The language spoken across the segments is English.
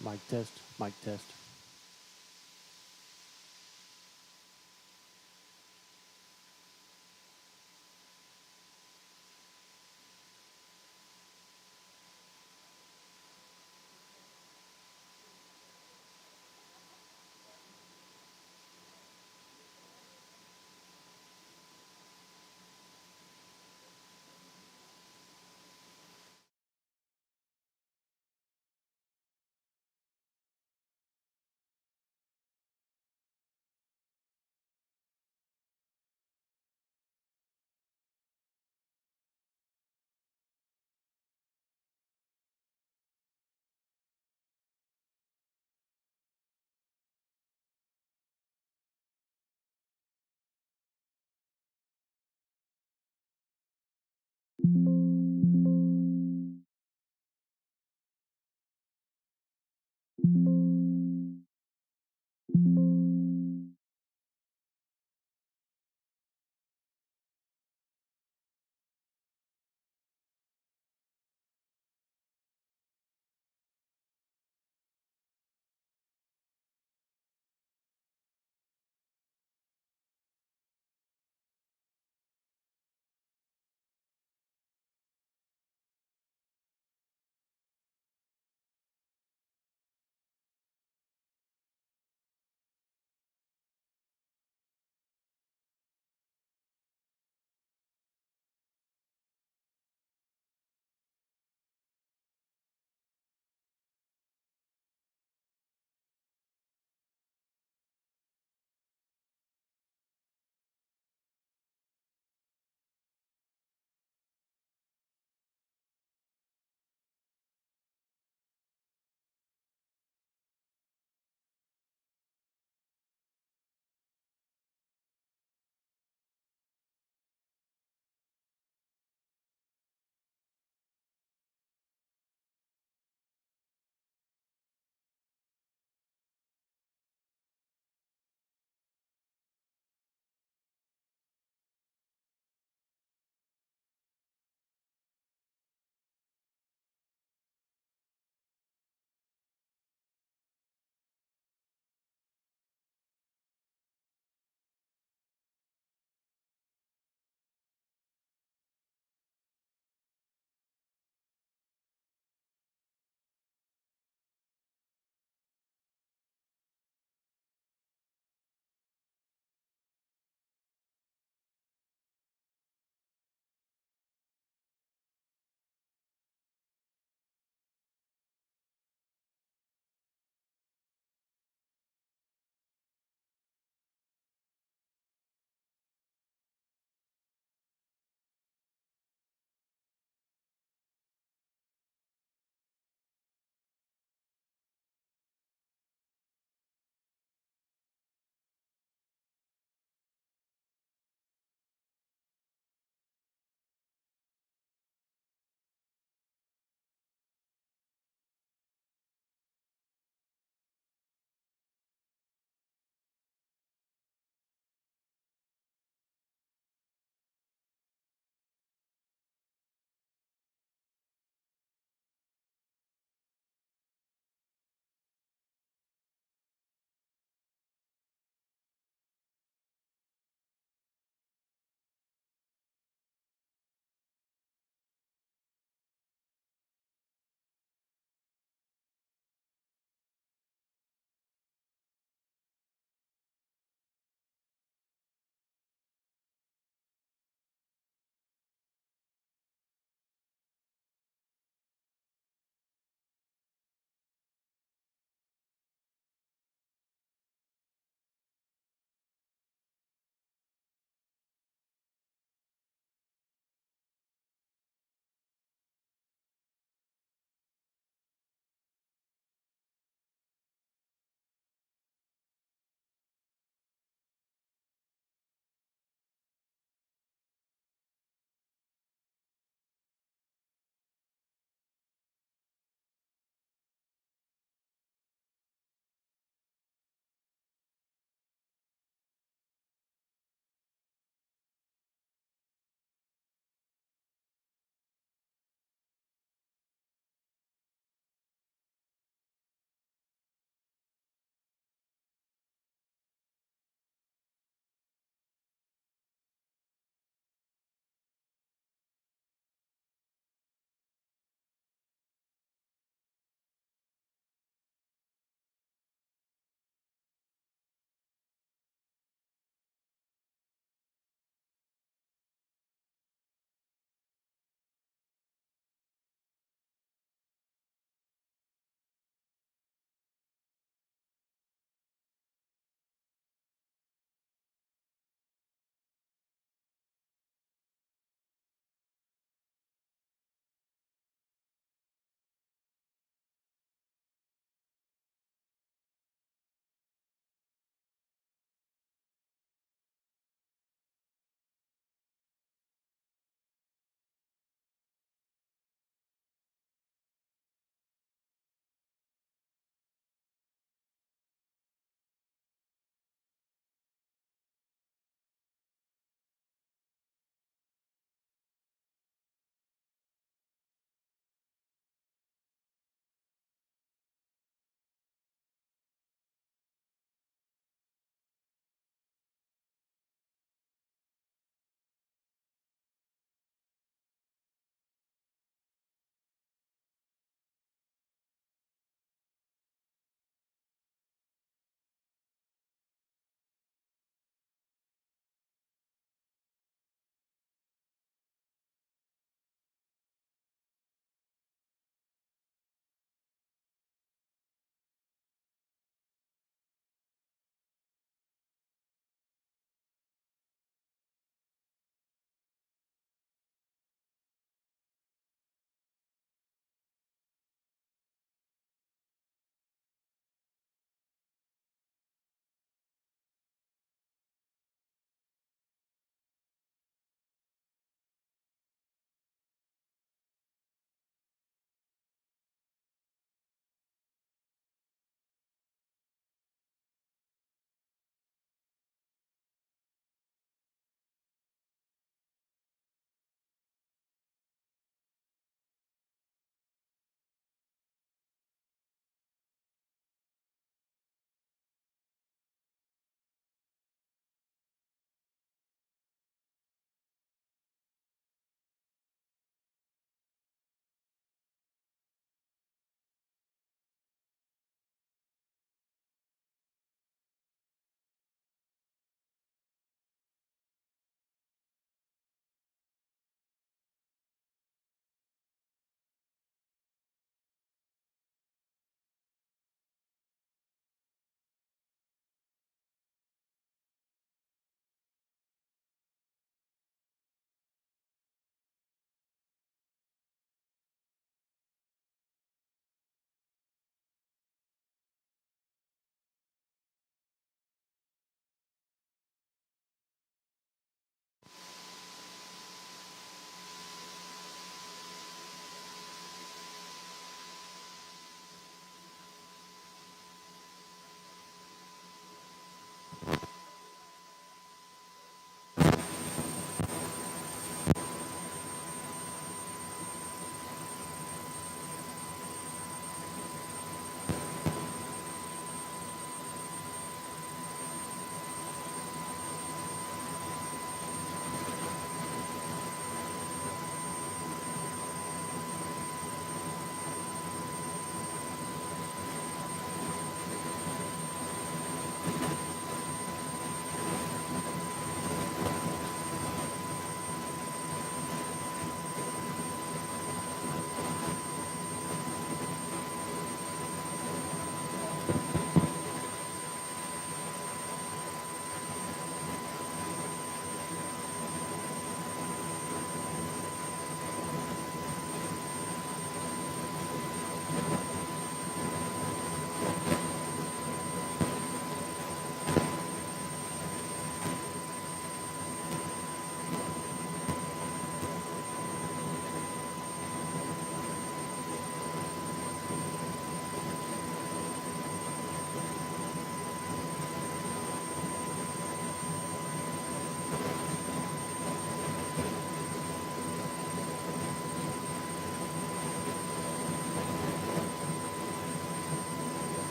Mic test, mic test.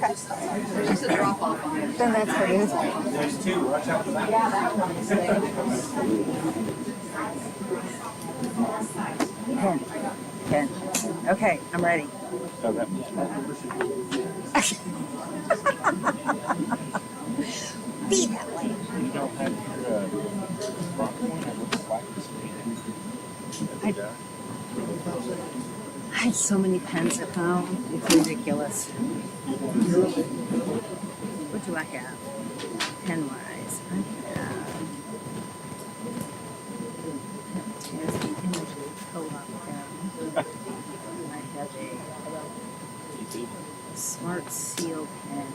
Okay. There's just a drop off on it. Then that's what it is. There's two. Watch out for that. Yeah, that one is there. Pen. Okay, I'm ready. Oh, that Be that way. you don't have your front one. It looks like it's I have so many pens at home. It's ridiculous. What do I have? Pen-wise, I have ISD Energy Co-op pen. I have a Smart Seal pen.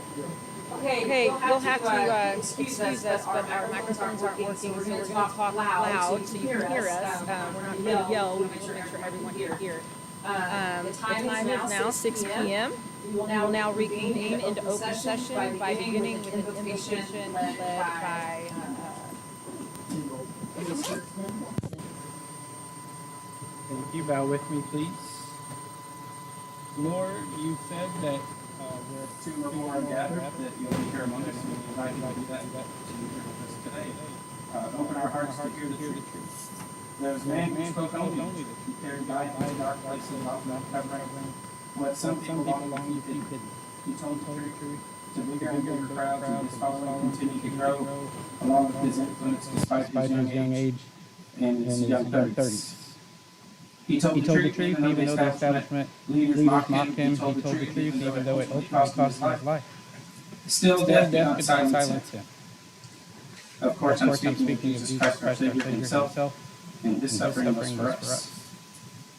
Okay, you'll have to excuse us, but our microphones aren't working, so we're going to talk loud so you can hear us. We're not going to yell, we want to make sure everyone can hear. The time is now 6 p.m. We will now reconvene into open session by beginning with an invocation led by Thank you. Bow with me, please. Lord, you said that where two or more are gathered, that you'll be here among us, and we invite you to do that to be here with us today. Open our hearts to hear the truth. There's a man who spoke only that you carried by the dark places off Mount covering what some people long you did. He told the truth to bigger and bigger crowds, and his following continued to grow along with his influence despite his young age and his young 30s. He told the truth even though the establishment leaders mocked him. He told the truth even though it ultimately cost him his life. Still, death did not silence him. Of course, I'm speaking of Jesus Christ, our Savior himself, and his suffering was for us.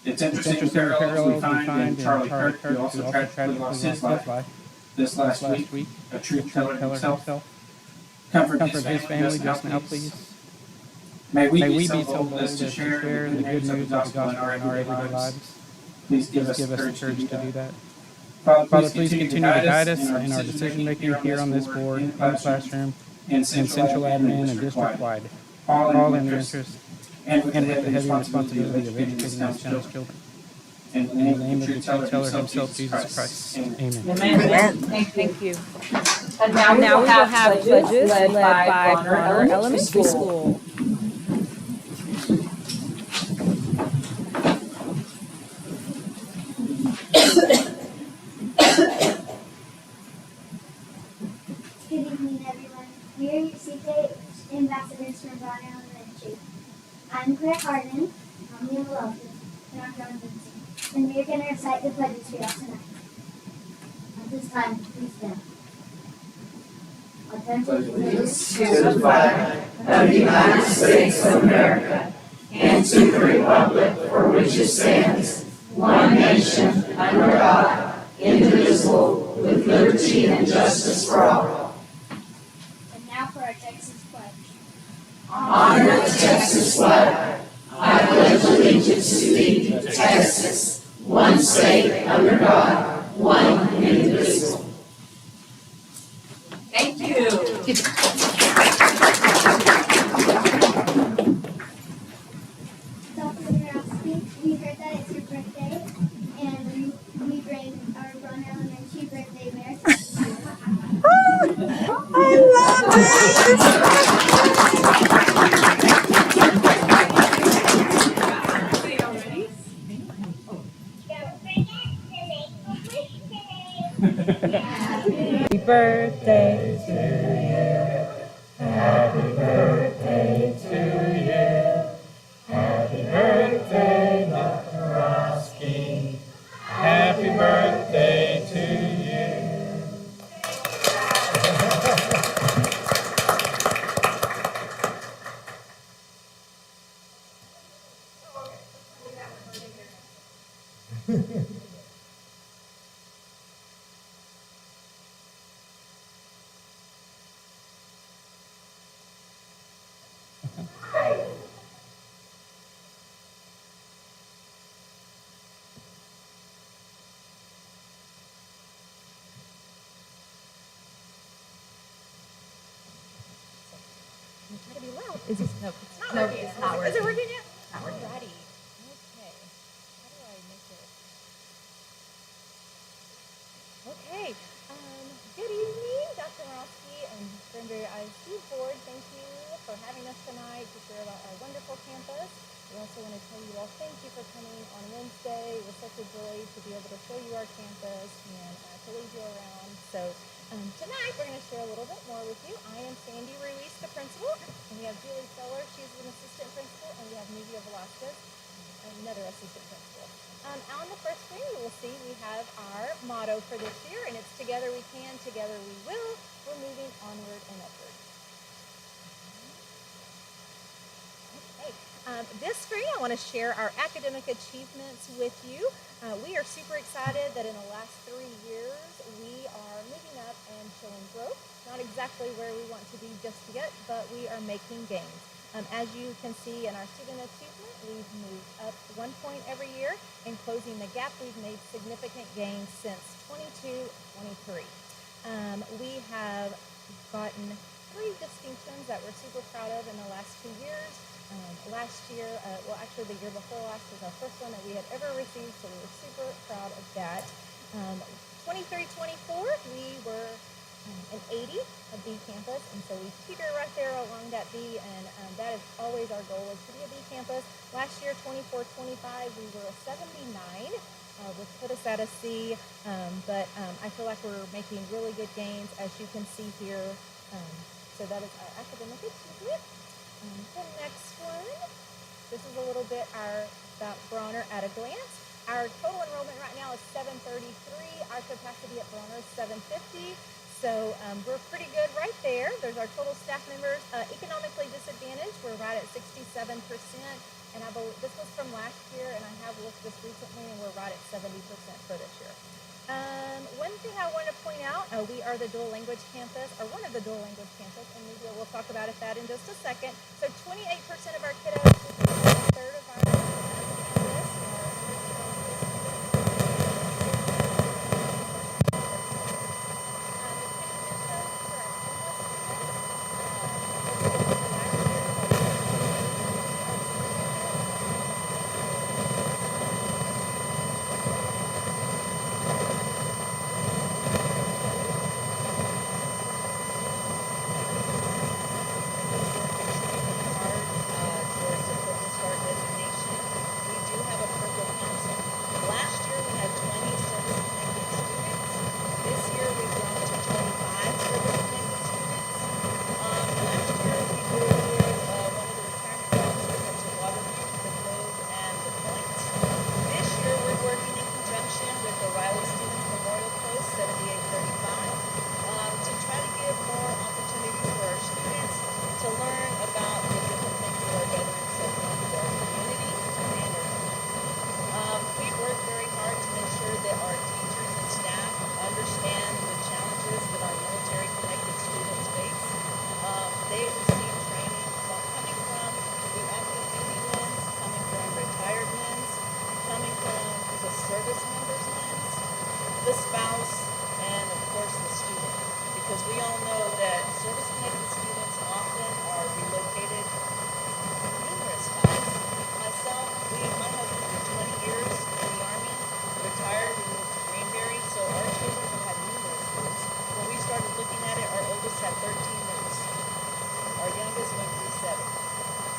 It's interesting parallels we find in Charlie Kirk, who also tragically lost his life this last week, a truth teller himself. Comfort his family just now, please. May we be so bold as to share the good news of the gospel in our everyday lives. Please give us the courage to do that. Father, please continue to guide us in our decision-making here on this board, in the classroom, in central admin, and district-wide, all in the interest and with the heavy responsibility of educating our children. In the name of the truth teller himself, Jesus Christ. Amen. Amen. Thank you. And now we will have pledges led by Brawner Elementary School. Good evening, everyone. We are your CJ ambassadors from Brawner Elementary. I'm Claire Harden, I'm Neil Lopez, and I'm John Vincent. And we're going to recite the pledges for y'all tonight. At this time, please stand. I pledge allegiance to the flag of the United States of America and to the republic for which it stands, one nation, under God, indivisible, with liberty and justice for all. And now for our Texas pledge. Honor the Texas flag. I pledge allegiance to thee, Texas, one state under God, one indivisible. Thank you. Dr. Borowski, we heard that it's your birthday, and we bring our Brawner Elementary birthday bear. I love Happy birthday to you. Happy birthday to you. Happy birthday, Dr. Borowski. Happy birthday to you. Try to be loud. Is this no? It's not working. It's not working. Is it working yet? Not working. Alrighty. Okay. How do I make it? Okay. also want to tell you all thank you for coming on Wednesday. It was such a joy to be able to show you our campus and to lead you around. So tonight we're going to share a little bit more with you. I am Sandy Ruiz, the principal, and we have Julie Feller, she's an assistant principal, and we have Nubia Velasquez, another assistant principal. On the first screen, you will see we have our motto for this year, and it's together we can, together we will. We're moving onward and upward. Okay. This screen, I want to share our academic achievements with you. We are super excited that in the last 3 years, we are moving up and showing growth. Not exactly where we want to be just yet, but we are making gains. As you can see in our student achievement, we've moved up 1 point every year. In closing the gap, we've made significant gains since 22-23. We have gotten 3 distinctions that we're super proud of in the last 2 years. Last year, actually the year before last was our first one that we had ever received, so we were super proud of that. 23-24, we were an 80, a B campus, and so we teeter right there along that B, and that is always our goal, is to be a B campus. Last year, 24-25, we were a 79, which put us at a C, but I feel like we're making really good gains, as you can see here. So that is our academic achievement. The next one, this is a little bit about Brawner at a glance. Our total enrollment right now is 733. Our capacity at Brawner is 750. So we're pretty good right there. There's our total staff members. Economically disadvantaged, we're right at 67%. And I believe this was from last year, and I have looked this recently, and we're right at 70% for this year. One thing I want to point out, we are the dual language campus, or one of the dual language campus, and maybe we'll talk about that in just a second. So 28% of our kiddos, which is a third of our campus,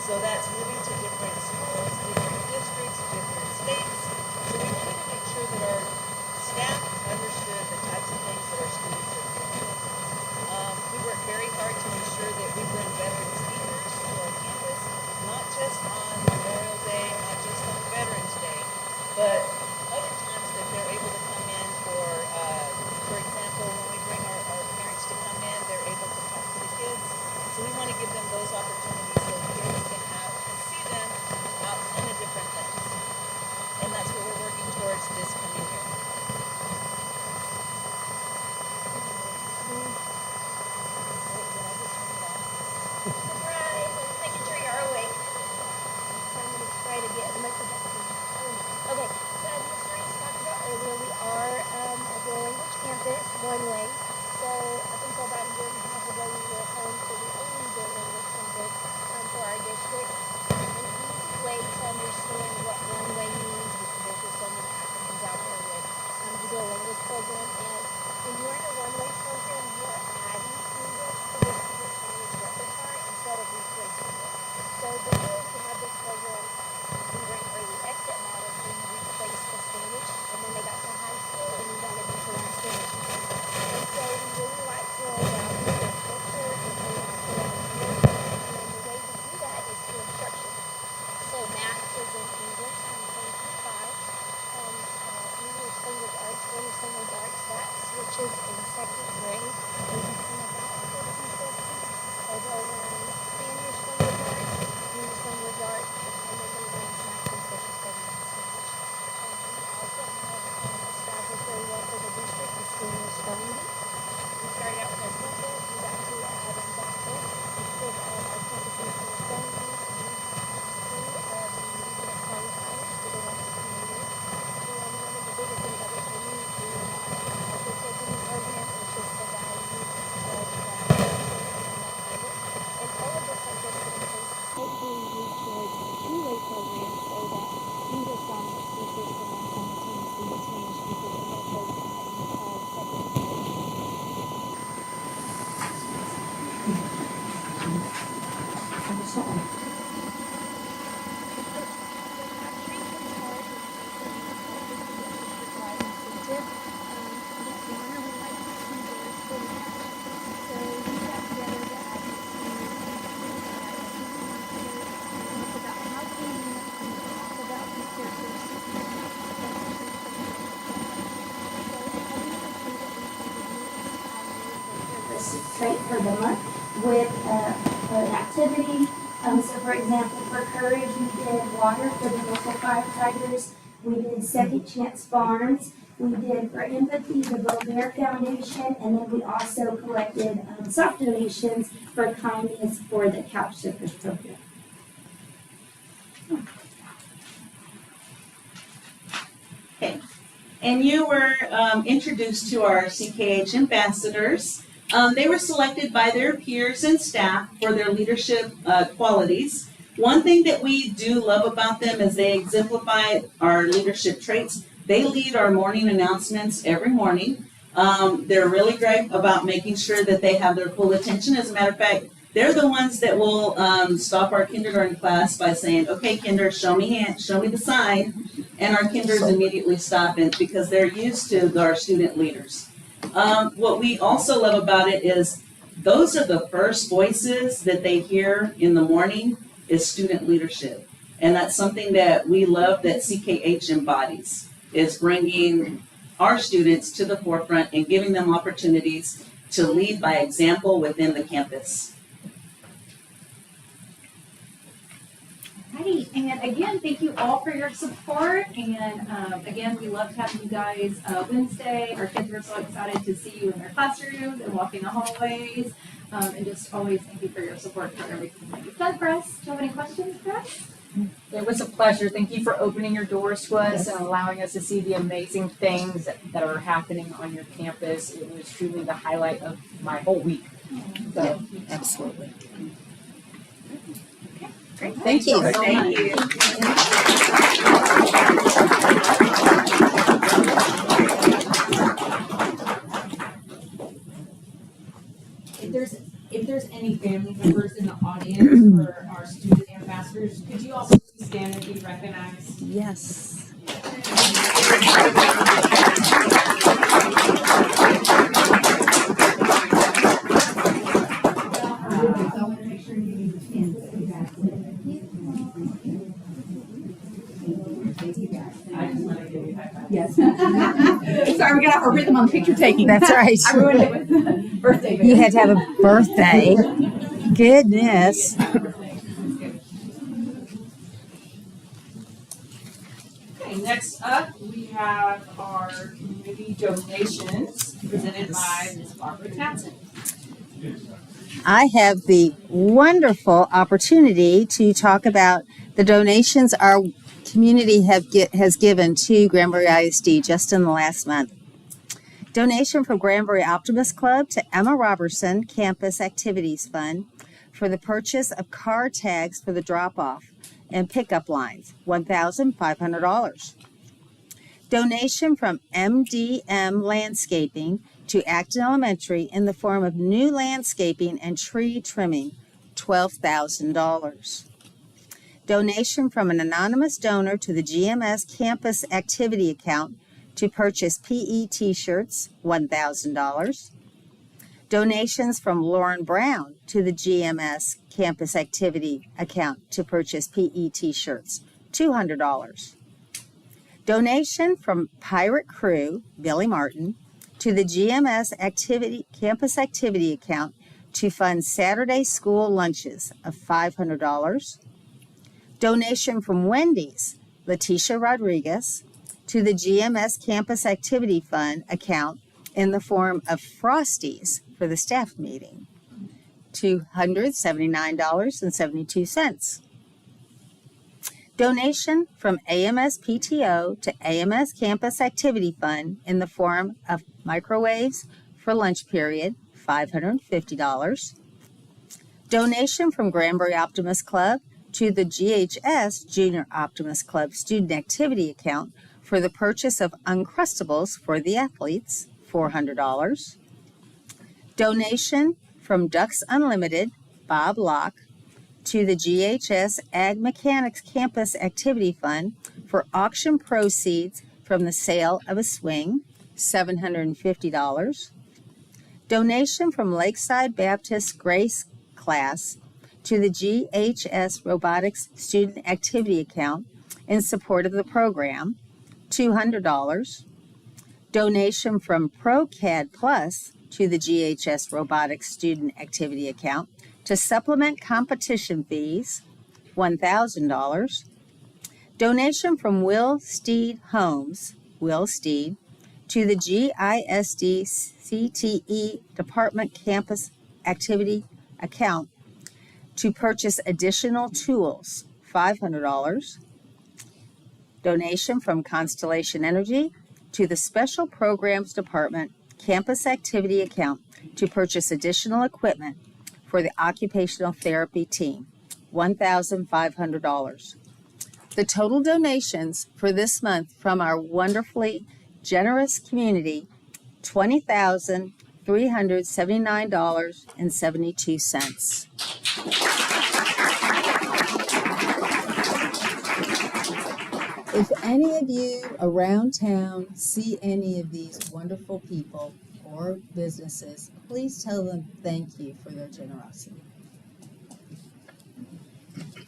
So that's moving to different schools, different districts, different states. So we wanted to make sure that our staff understood the types of things that our students are dealing with. We worked very hard to ensure that we bring veteran speakers to our campus, not just on Memorial Day, not just on Veterans Day, but other times that they're able to come in for example, when we bring our parents to come in, they're able to talk to the kids. So we want to give them those opportunities so kids can see them out in a different lens. And that's what we're working towards this coming year. Surprise! I'm making sure you're awake. So I'm going to try to get as much of that. Okay, so for the month with an activity. So for example, for Courage, we did water for the local firefighters. We did Second Chance Farms. We did for Empathy, the Bear Foundation, and then we also collected soft donations for kindness for the Couch Sippers program. Okay. And you were introduced to our CKH ambassadors. They were selected by their peers and staff for their leadership qualities. One thing that we do love about them is they exemplify our leadership traits. They lead our morning announcements every morning. They're really great about making sure that they have their full attention. As a matter of fact, they're the ones that will stop our kindergarten class by saying, "Okay, kinder, show me the sign," and our kinders immediately stop it because they're used to our student leaders. What we also love about it is those are the first voices that they hear in the morning is student leadership, and that's something that we love that CKH embodies, is bringing our students to the forefront and giving them opportunities to lead by example within the campus. Alrighty, and again, thank you all for your support. And again, we loved having you guys Wednesday. Our kids were so excited to see you in their classrooms and walking the hallways. And just always thank you for your support for everything that you've done for us. Do you have any questions for us? It was a pleasure. Thank you for opening your doors to us and allowing us to see the amazing things that are happening on your campus. It was truly the highlight of my whole week. So, Absolutely. Great. Thank you. Thank you. If there's any family members in the audience for our student ambassadors, could you also please stand and be recognized? Yes. Yes. Sorry, we got our rhythm on picture taking. That's right. I ruined it with birthday. You had to have a birthday. Goodness. Okay, next up we have our community donations presented by Ms. Barbara Townsend. I have the wonderful opportunity to talk about the donations our community has given to Granbury ISD just in the last month. Donation from Granbury Optimist Club to Emma Robertson Campus Activities Fund for the purchase of car tags for the drop-off and pickup lines, $1,500. Donation from MDM Landscaping to Acton Elementary in the form of new landscaping and tree trimming, $12,000. Donation from an anonymous donor to the GMS Campus Activity Account to purchase PE T-shirts, $1,000. Donations from Lauren Brown to the GMS Campus Activity Account to purchase PE T-shirts, $200. Donation from Pirate Crew, Billy Martin, to the GMS Campus Activity Account to fund Saturday school lunches of $500. Donation from Wendy's, Leticia Rodriguez, to the GMS Campus Activity Fund account in the form of Frosties for the staff meeting, $279.72. Donation from AMS PTO to AMS Campus Activity Fund in the form of microwaves for lunch period, $550. Donation from Granbury Optimist Club to the GHS Junior Optimist Club Student Activity Account for the purchase of Uncrustables for the athletes, $400. Donation from Ducks Unlimited, Bob Locke, to the GHS Ag Mechanics Campus Activity Fund for auction proceeds from the sale of a swing, $750. Donation from Lakeside Baptist Grace Class to the GHS Robotics Student Activity Account in support of the program, $200. Donation from ProCAD Plus to the GHS Robotics Student Activity Account to supplement competition fees, $1,000. Donation from Will Steed Homes, Will Steed, to the GISD CTE Department Campus Activity Account to purchase additional tools, $500. Donation from Constellation Energy to the Special Programs Department Campus Activity Account to purchase additional equipment for the occupational therapy team, $1,500. The total donations for this month from our wonderfully generous community, $20,379.72. If any of you around town see any of these wonderful people or businesses, please tell them thank you for their generosity.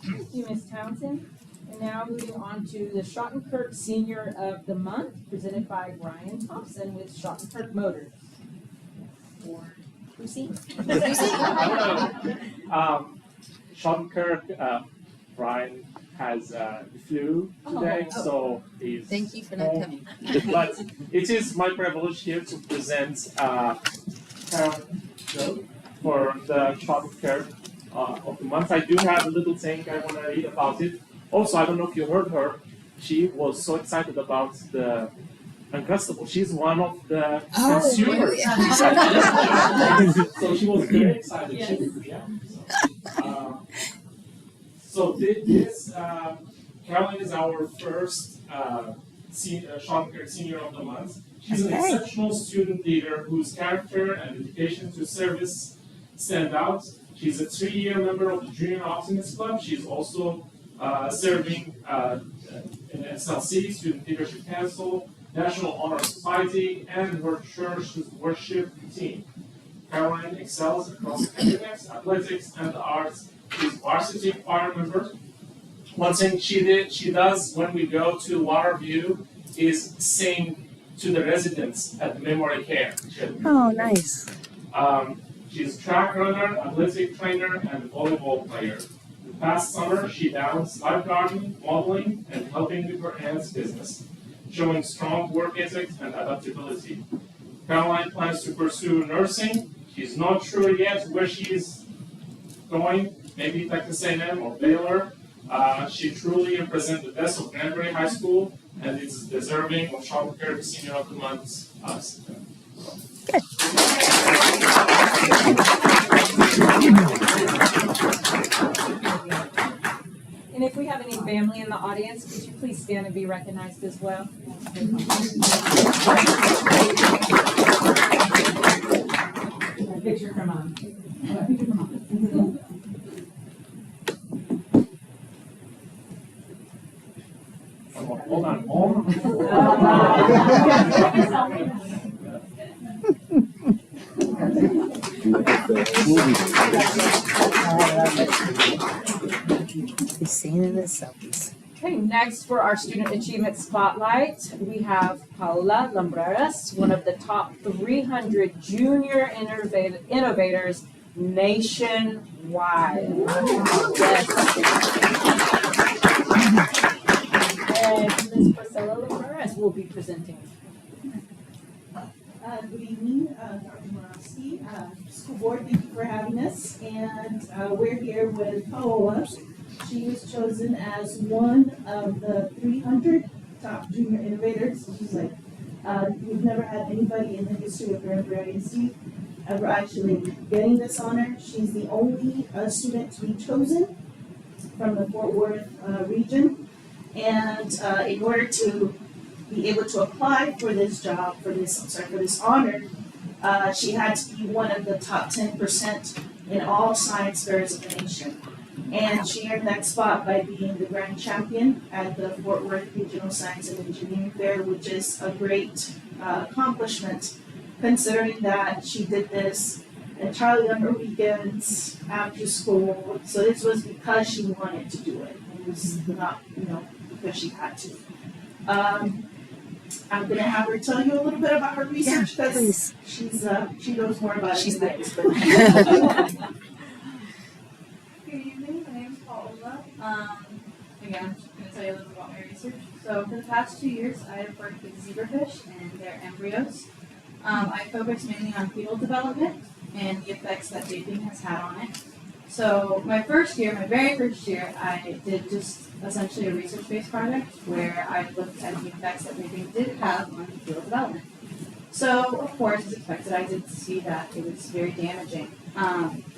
Thank you, Ms. Townsend. And now moving on to the Schottenkirk Senior of the Month, presented by Brian Thompson with Schottenkirk Motors. Or Lucy? Schottenkirk, Brian has the flu today, so he's Thank you for not coming. But it is my privilege here to present Karen Joe for the Schottenkirk of the month. I do have a little thing I want to read about it. Also, I don't know if you heard her. She was so excited about the Uncrustable. She's one of the consumers. So she was very excited. Yes. So this Caroline is our first Schottenkirk Senior of the Month. She's an exceptional student leader whose character and dedication to service stand out. She's a 3-year member of the Junior Optimist Club. She's also serving in SLC, Student Leadership Council, National Honor Society, and her church's worship team. Caroline excels across academics, athletics, and the arts. She's varsity choir member. One thing she does when we go to Waterview is sing to the residents at memory care. Oh, nice. She's a track runner, athletic trainer, and volleyball player. The past summer, she balanced lifeguarding, modeling, and helping with her aunt's business, showing strong work ethic and adaptability. Caroline plans to pursue nursing. She's not sure yet where she is going, maybe Texas A&M or Baylor. She truly represents the best of Granbury High School and is deserving of Schottenkirk Senior of the Month. And if we have any family in the audience, could you please stand and be recognized as well? A picture from mom. Hold on. He's seen in his selfies. Okay, next for our Student Achievement Spotlight, we have Paula Lumbreras, one of the top 300 junior innovators nationwide. Yes. And Ms. Priscilla Lumbreras will be presenting. Good evening, Dr. Moravsky, School Board, thank you for having us. And we're here with Paola. She was chosen as one of the 300 top junior innovators. She's like, we've never had anybody in the history of Granbury ISD ever actually getting this honor. She's the only student to be chosen from the Fort Worth region. And in order to be able to apply for this job, for this honor, she had to be one of the top 10% in all science fairs of the nation. And she earned that spot by being the grand champion at the Fort Worth Regional Science and Engineering Fair, which is a great accomplishment, considering that she did this entirely on her weekends, after school. So this was because she wanted to do it. It was not, because she had to. I'm gonna have her tell you a little bit about her research, because Please. she knows more about it than I do. Good evening, my name is Paula. Again, I'm just going to tell you a little about my research. So for the past 2 years, I have worked with zebrafish and their embryos. I focused mainly on fetal development and the effects that vaping has had on it. So my very first year, I did just essentially a research-based project where I looked at the effects that vaping did have on fetal development. So, of course, as expected, I did see that it was very damaging.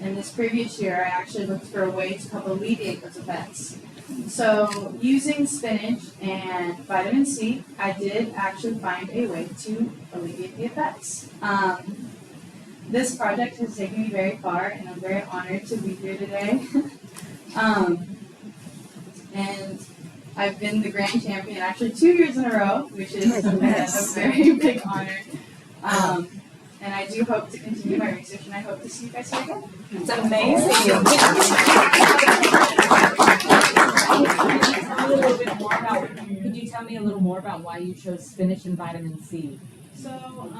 In this previous year, I actually looked for a way to help alleviate those effects. So, using spinach and vitamin C, I did actually find a way to alleviate the effects. This project has taken me very far, and I'm very honored to be here today. And I've been the grand champion actually 2 years in a row, which is a very big honor. And I do hope to continue my research, and I hope to see you guys here again. It's amazing. Could you tell me a little more about why you chose spinach and vitamin C? So,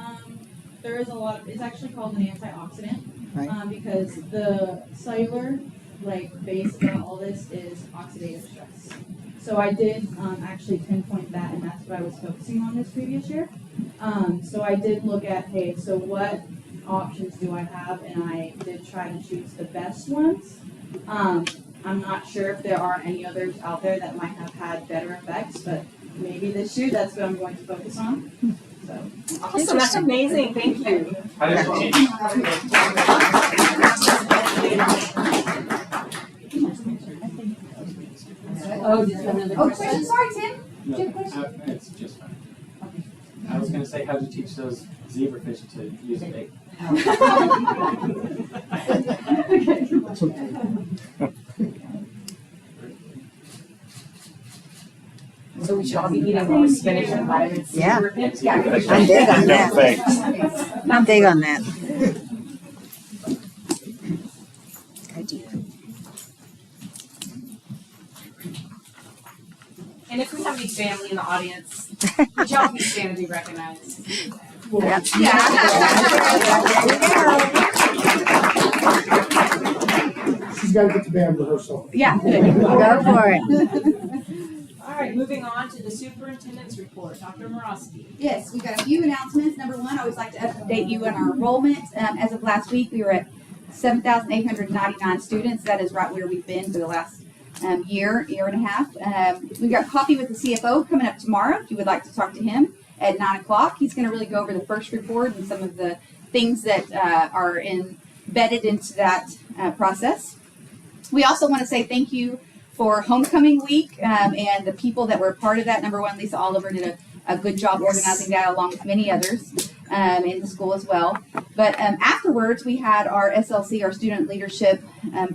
there is it's actually called an antioxidant, Right. because the cellular, base of all this is oxidative stress. So I did actually pinpoint that, and that's what I was focusing on this previous year. So I did look at, hey, so what options do I have? And I did try to choose the best ones. I'm not sure if there are any others out there that might have had better effects, but maybe this year that's what I'm going to focus on. So Awesome, that's amazing, thank you. How does it teach? Oh, did you have another question? Sorry, Tim. No, it's just fine. I was gonna say, how do you teach those zebrafish to use a bait? So we should all be eating more spinach and vitamin C. Yeah. Yeah. I'm big on that. I'm big on that. And if we have any family in the audience, would y'all please stand and be recognized? Yep. She's got to get the band rehearsal. Yeah. Go for it. All right, moving on to the superintendent's report. Dr. Morosky. Yes, we've got a few announcements. Number one, I always like to update you on our enrollment. As of last week, we were at 7,899 students. That is right where we've been for the last year and a half. We've got coffee with the CFO coming up tomorrow. If you would like to talk to him at 9 o'clock, he's going to really go over the first report and some of the things that are embedded into that process. We also want to say thank you for homecoming week and the people that were a part of that. Number one, Lisa Oliver did a good job organizing that along with many others in the school as well. But afterwards, we had our SLC, our Student Leadership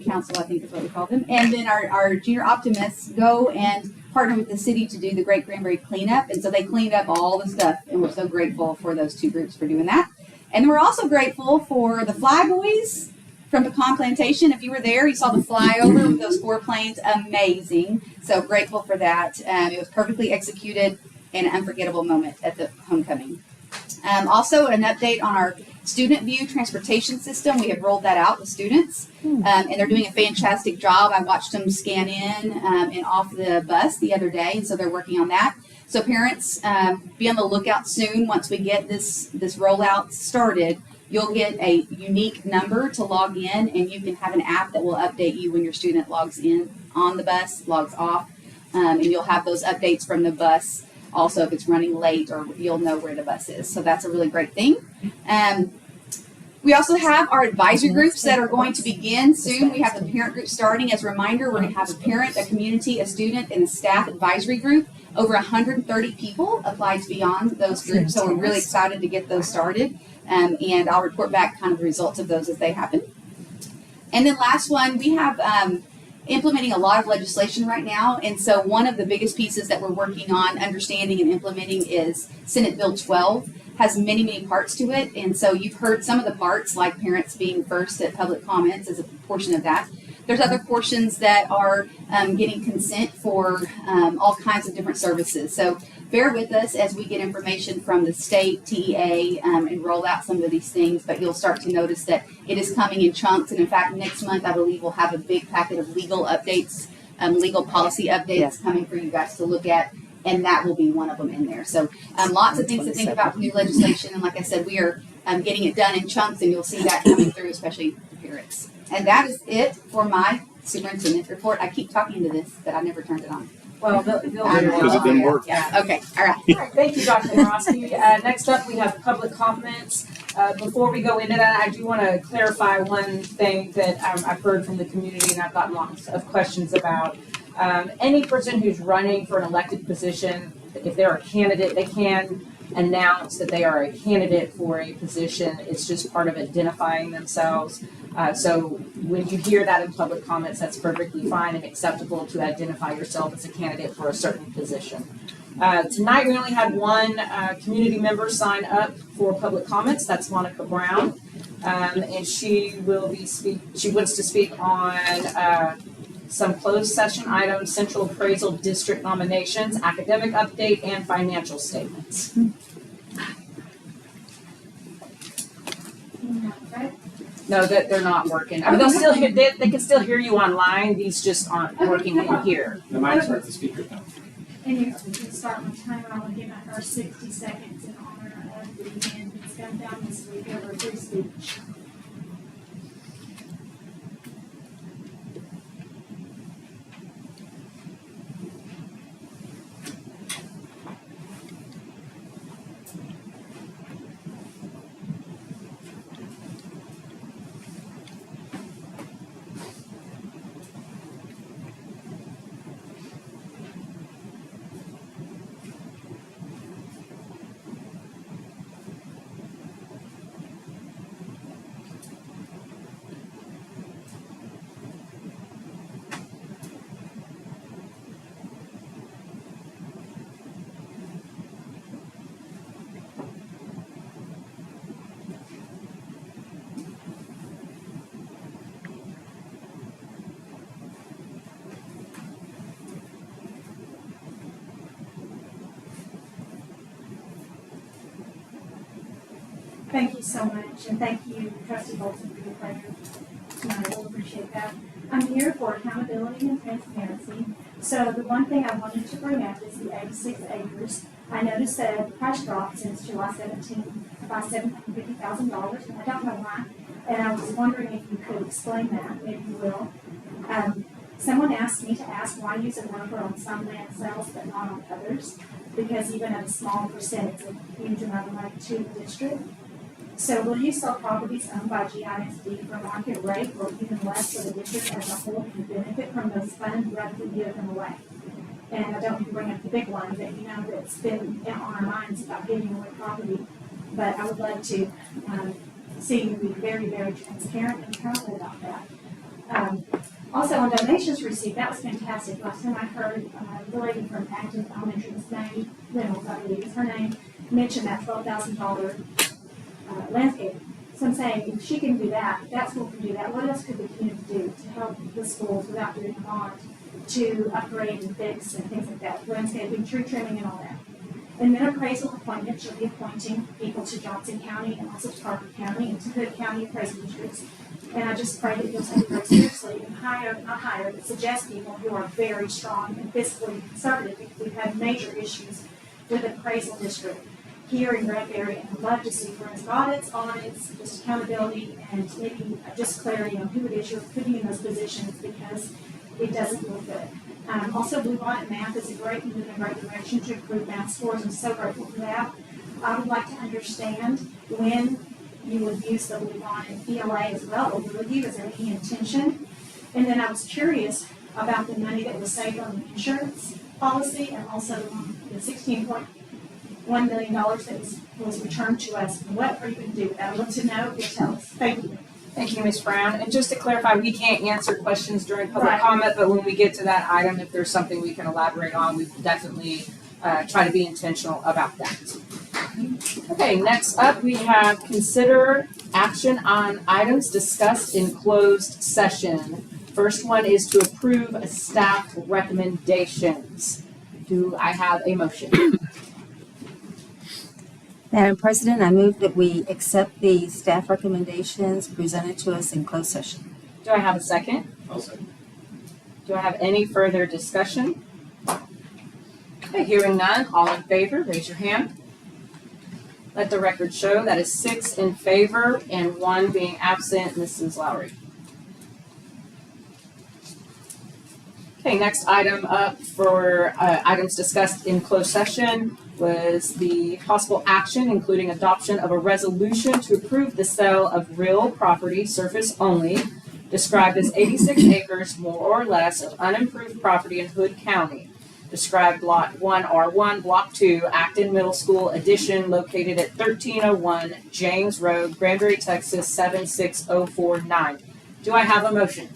Council, I think is what we call them. And then our junior optimists go and partner with the city to do the Great Granbury cleanup. And so they cleaned up all the stuff, and we're so grateful for those two groups for doing that. And we're also grateful for the Flyboys from Pecan Plantation. If you were there, you saw the flyover with those 4 planes. Amazing. So grateful for that. It was perfectly executed and an unforgettable moment at the homecoming. Also, an update on our Student View transportation system. We have rolled that out with students, and they're doing a fantastic job. I watched them scan in and off the bus the other day, and so they're working on that. So parents, be on the lookout soon. Once we get this rollout started, you'll get a unique number to log in, and you can have an app that will update you when your student logs in on the bus, logs off, and you'll have those updates from the bus. Also, if it's running late, or you'll know where the bus is. So that's a really great thing. We also have our advisory groups that are going to begin soon. We have the parent group starting. As a reminder, we're going to have a parent, a community, a student, and a staff advisory group. Over 130 people applied to be on those groups, so we're really excited to get those started. And I'll report back kind of the results of those as they happen. And then last one, we have implementing a lot of legislation right now, and so one of the biggest pieces that we're working on understanding and implementing is Senate Bill 12. Has many parts to it, and so you've heard some of the parts, like parents being first at public comments as a portion of that. There's other portions that are getting consent for all kinds of different services. So bear with us as we get information from the state, TEA, and roll out some of these things, but you'll start to notice that it is coming in chunks. And in fact, next month, I believe we'll have a big packet of legal updates, legal policy updates coming for you guys to look at. And that will be one of them in there. So lots of things to think about with new legislation. And like I said, we are getting it done in chunks, and you'll see that coming through, especially parents. And that is it for my superintendent report. I keep talking to this, but I never turned it on. Well, Because it didn't work. Yeah, okay, all right. All right, thank you, Dr. Morosky. Next up, we have public comments. Before we go into that, I do want to clarify one thing that I've heard from the community and I've gotten lots of questions about. Any person who's running for an elected position, if they're a candidate, they can announce that they are a candidate for a position. It's just part of identifying themselves. So when you hear that in public comments, that's perfectly fine and acceptable to identify yourself as a candidate for a certain position. Tonight we only had one community member sign up for public comments. That's Monica Brown, and she wants to speak on some closed session items, central appraisal district nominations, academic update, and financial statements. No, that they're not working. I mean, they'll still hear, they can still hear you online. These just aren't working in here. The mic's at the speaker now. And you can start my timer. I'm gonna give my first 60 seconds in honor of the event that's come down this week over free speech. Thank you so much, and thank you, Trustee Bolton, for your prayer tonight. I will appreciate that. I'm here for accountability and transparency. So the one thing I wanted to bring up is the 86 acres. I noticed that the price dropped since July 17 by $750,000, and I don't know why. And I was wondering if you could explain that, if you will. Someone asked me to ask why use a number on some land sales but not on others, because even at a small percent, it's a huge amount of money to the district. So will you sell properties owned by GISD for market rate or even less so the district as a whole can benefit from those funds rather than give them away? And I don't want to bring up the big one, but you know that's been on our minds about giving away property. But I would love to see you be very, very transparent and careful about that. Also, on donations received, that was fantastic. Last time I heard the lady from Active Elementary, Reynolds, I believe is her name, mention that $12,000 landscape. So I'm saying, if she can do that, if that school can do that, what else could the community do to help the schools without doing a bond to upgrade and fix and things like that, landscaping, tree trimming, and all that? And then appraisal appointments, you'll be appointing people to Johnson County and also to Parker County and to Hood County appraisal districts. And I just pray that you'll take it very seriously and not hire, but suggest people who are very strong and fiscally conservative, because we've had major issues with appraisal district here in Granbury, and I'd love to see forensic audits, just accountability, and maybe just clarity on who it is you're putting in those positions, because it doesn't look good. Also, Blue Bonnet Math is a great move in the right direction to improve math scores. I'm so grateful for that. I would like to understand when you would use the Blue Bonnet ELA as well over review. Is there any intention? And then I was curious about the money that was saved on the insurance policy, and also the $16.1 million that was returned to us. What are you going to do with that? I'd love to know. Please tell us. Thank you. Thank you, Ms. Brown. And just to clarify, we can't answer questions during public comment, but when we get to that item, if there's something we can elaborate on, we definitely try to be intentional about that. Okay, next up we have consider action on items discussed in closed session. First one is to approve staff recommendations. Do I have a motion? Madam President, I move that we accept the staff recommendations presented to us in closed session. Do I have a second? I'll second. Do I have any further discussion? Okay, hearing none, all in favor, raise your hand. Let the record show that is 6 in favor and 1 being absent, Mrs. Lowry. Okay, next item up for items discussed in closed session was the possible action, including adoption of a resolution to approve the sale of real property, surface only, described as 86 acres, more or less, of unimproved property in Hood County, described Lot 1R1, Block 2, Acton Middle School Addition, located at 1301 James Road, Granbury, Texas, 76049. Do I have a motion?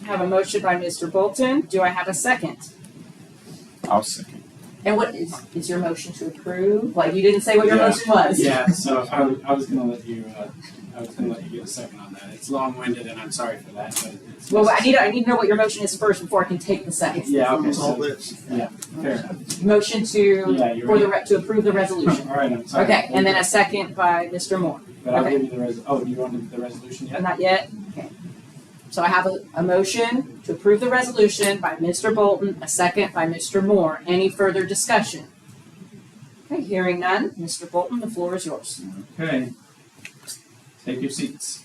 I have a motion by Mr. Bolton. Do I have a second? I'll second. And what is your motion to approve? Like, you didn't say what your motion was. Yeah, so I was gonna let you get a second on that. It's long-winded and I'm sorry for that, but it's. Well, I need to know what your motion is first before I can take the second. Yeah, okay, so, yeah, fair enough. Motion to approve the resolution. All right, I'm sorry. Okay, and then a second by Mr. Moore. But I'll Okay. give you do you want the resolution yet? Not yet? Okay. So I have a motion to approve the resolution by Mr. Bolton, a second by Mr. Moore. Any further discussion? Okay, hearing none. Mr. Bolton, the floor is yours. Okay. Take your seats.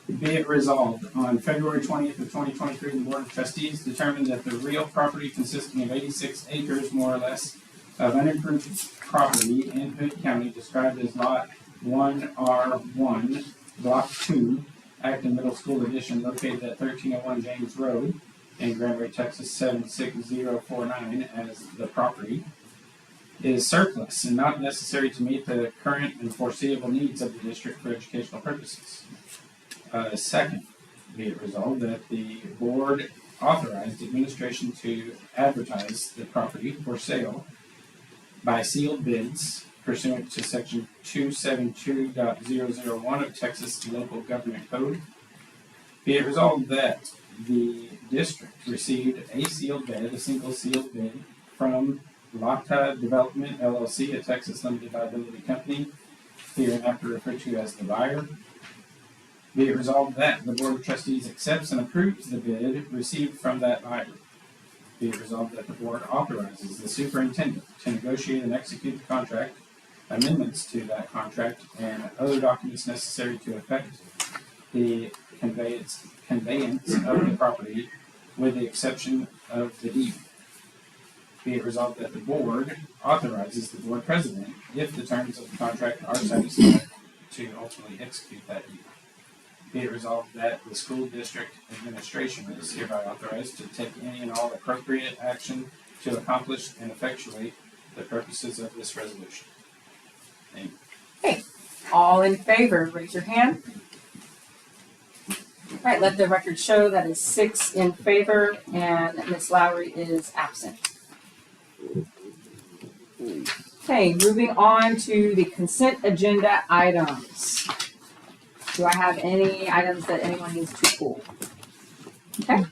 Be it resolved, on February 20th of 2023, the Board of Trustees determined that the real property consisting of 86 acres, more or less, of unimproved property in Hood County, described as Lot 1R1, Block 2, Acton Middle School Addition, located at 1301 James Road in Granbury, Texas, 76049, as the property, is surplus and not necessary to meet the current and foreseeable needs of the district for educational purposes. Second, be it resolved that the board authorized administration to advertise the property for sale by sealed bids pursuant to section 272.001 of Texas Local Government Code. Be it resolved that the district received a sealed bid, a single sealed bid, from Lata Development LLC, a Texas limited liability company, hereinafter referred to as the buyer. Be it resolved that the Board of Trustees accepts and approves the bid received from that buyer. Be it resolved that the board authorizes the superintendent to negotiate and execute the contract, amendments to that contract, and other documents necessary to effect the conveyance of the property, with the exception of the deed. Be it resolved that the board authorizes the board president, if the terms of the contract are satisfied, to ultimately execute that deed. Be it resolved that the school district administration is hereby authorized to take any and all appropriate action to accomplish and effectuate the purposes of this resolution. Thank you. Okay, all in favor, raise your hand. All right, let the record show that is 6 in favor and Ms. Lowry is absent. Okay, moving on to the consent agenda items. Do I have any items that anyone needs to pull? Okay,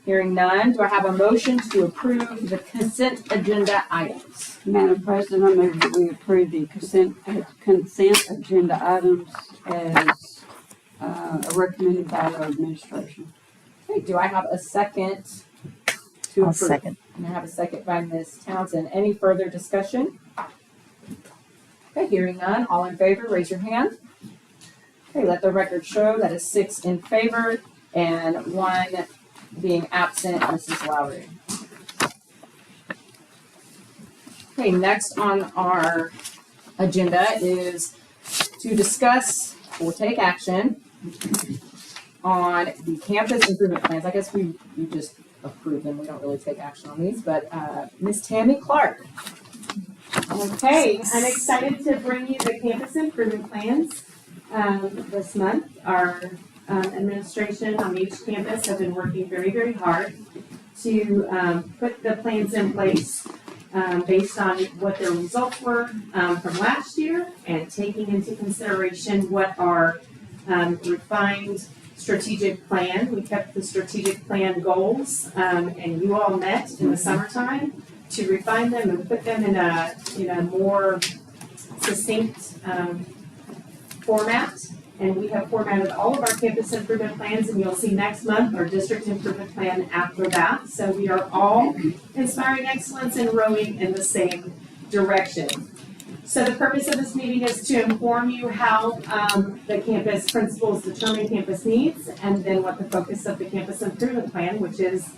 hearing none, do I have a motion to approve the consent agenda items? Madam President, I move that we approve the consent agenda items as recommended by the administration. Okay, do I have a second to I'll approve? second. And I have a second by Ms. Townsend. Any further discussion? Okay, hearing none, all in favor, raise your hand. Okay, let the record show that is 6 in favor and 1 being absent, Mrs. Lowry. Okay, next on our agenda is to discuss or take action on the campus improvement plans. I guess we just approve them. We don't really take action on these, but Ms. Tammy Clark. Okay, I'm excited to bring you the campus improvement plans this month. Our administration on each campus have been working very, very hard to put the plans in place based on what their results were from last year and taking into consideration what our refined strategic plan. We kept the strategic plan goals, and you all met in the summertime to refine them and put them in a more succinct format. And we have formatted all of our campus improvement plans, and you'll see next month our district improvement plan after that. So we are all inspiring excellence and rowing in the same direction. So the purpose of this meeting is to inform you how the campus principals determine campus needs, and then what the focus of the campus improvement plan, which is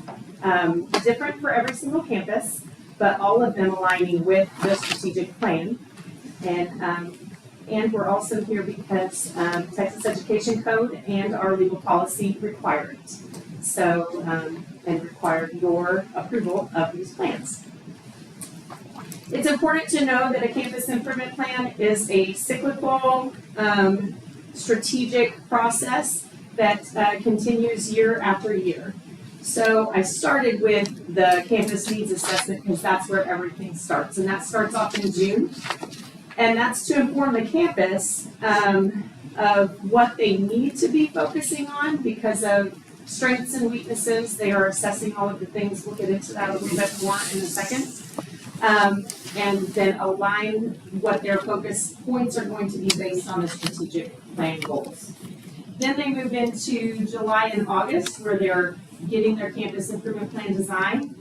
different for every single campus, but all of them aligning with the strategic plan. And we're also here because Texas Education Code and our legal policy require it. So, and require your approval of these plans. It's important to know that a campus improvement plan is a cyclical, strategic process that continues year after year. So I started with the campus needs assessment because that's where everything starts, and that starts off in June. And that's to inform the campus of what they need to be focusing on because of strengths and weaknesses. They are assessing all of the things. We'll get into that a little bit more in a second. And then align what their focus points are going to be based on the strategic plan goals. Then they move into July and August where they're getting their campus improvement plan design.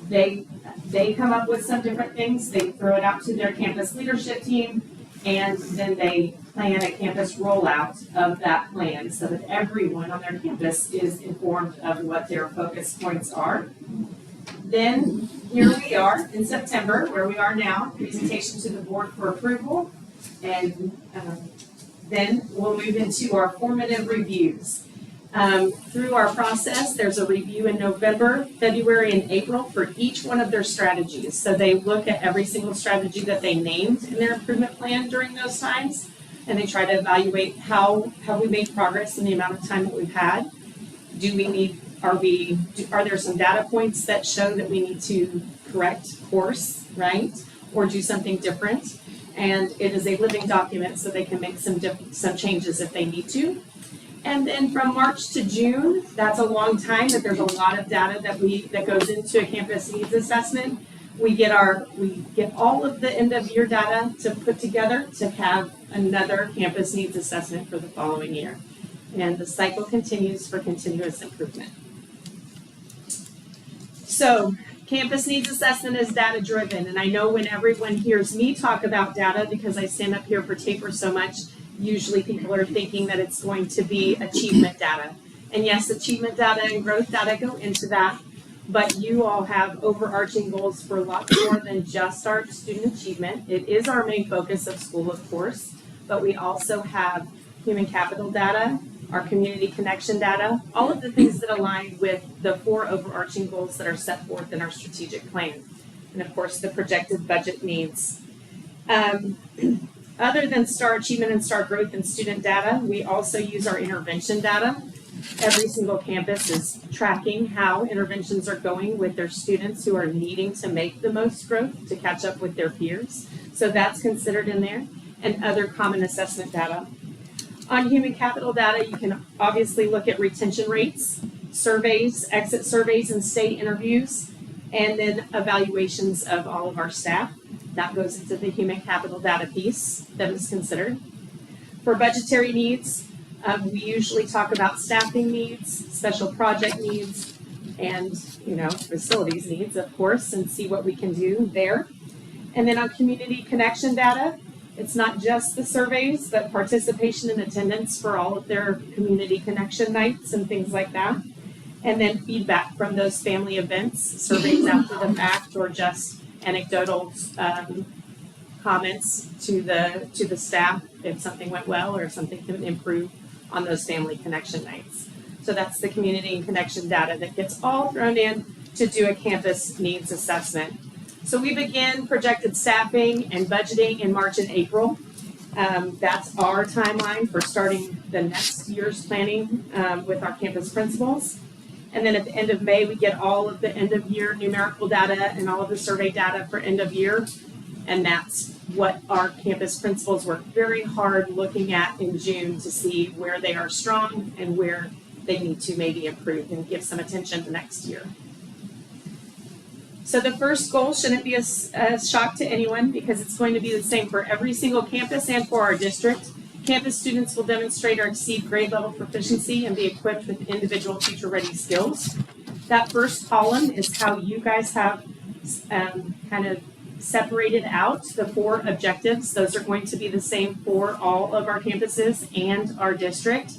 They come up with some different things. They throw it out to their campus leadership team, and then they plan a campus rollout of that plan so that everyone on their campus is informed of what their focus points are. Then here we are in September, where we are now, presentation to the board for approval, and then we'll move into our formative reviews. Through our process, there's a review in November, February, and April for each one of their strategies. So they look at every single strategy that they named in their improvement plan during those times, and they try to evaluate how we made progress in the amount of time that we've had. Are there some data points that show that we need to correct course, right? Or do something different? And it is a living document, so they can make some changes if they need to. And then from March to June, that's a long time that there's a lot of data that goes into a campus needs assessment. We get all of the end of year data to put together to have another campus needs assessment for the following year. And the cycle continues for continuous improvement. So campus needs assessment is data driven. And I know when everyone hears me talk about data, because I stand up here for TAPR so much, usually people are thinking that it's going to be achievement data. And yes, achievement data and growth data go into that, but you all have overarching goals for lots more than just our student achievement. It is our main focus of school, of course, but we also have human capital data, our community connection data, all of the things that align with the 4 overarching goals that are set forth in our strategic plan. And of course, the projected budget needs. Other than STAR achievement and STAR growth and student data, we also use our intervention data. Every single campus is tracking how interventions are going with their students who are needing to make the most growth to catch up with their peers. So that's considered in there, and other common assessment data. On human capital data, you can obviously look at retention rates, surveys, exit surveys, and state interviews, and then evaluations of all of our staff. That goes into the human capital data piece that is considered. For budgetary needs, we usually talk about staffing needs, special project needs, and facilities needs, of course, and see what we can do there. And then on community connection data, it's not just the surveys, but participation and attendance for all of their community connection nights and things like that. And then feedback from those family events, surveys after the fact, or just anecdotal comments to the staff if something went well or if something can improve on those family connection nights. So that's the community and connection data that gets all thrown in to do a campus needs assessment. So we begin projected staffing and budgeting in March and April. That's our timeline for starting the next year's planning with our campus principals. And then at the end of May, we get all of the end of year numerical data and all of the survey data for end of year. And that's what our campus principals work very hard looking at in June to see where they are strong and where they need to maybe improve and give some attention to next year. So the first goal shouldn't be a shock to anyone because it's going to be the same for every single campus and for our district. Campus students will demonstrate or exceed grade level proficiency and be equipped with individual future-ready skills. That first column is how you guys have kind of separated out the 4 objectives. Those are going to be the same for all of our campuses and our district.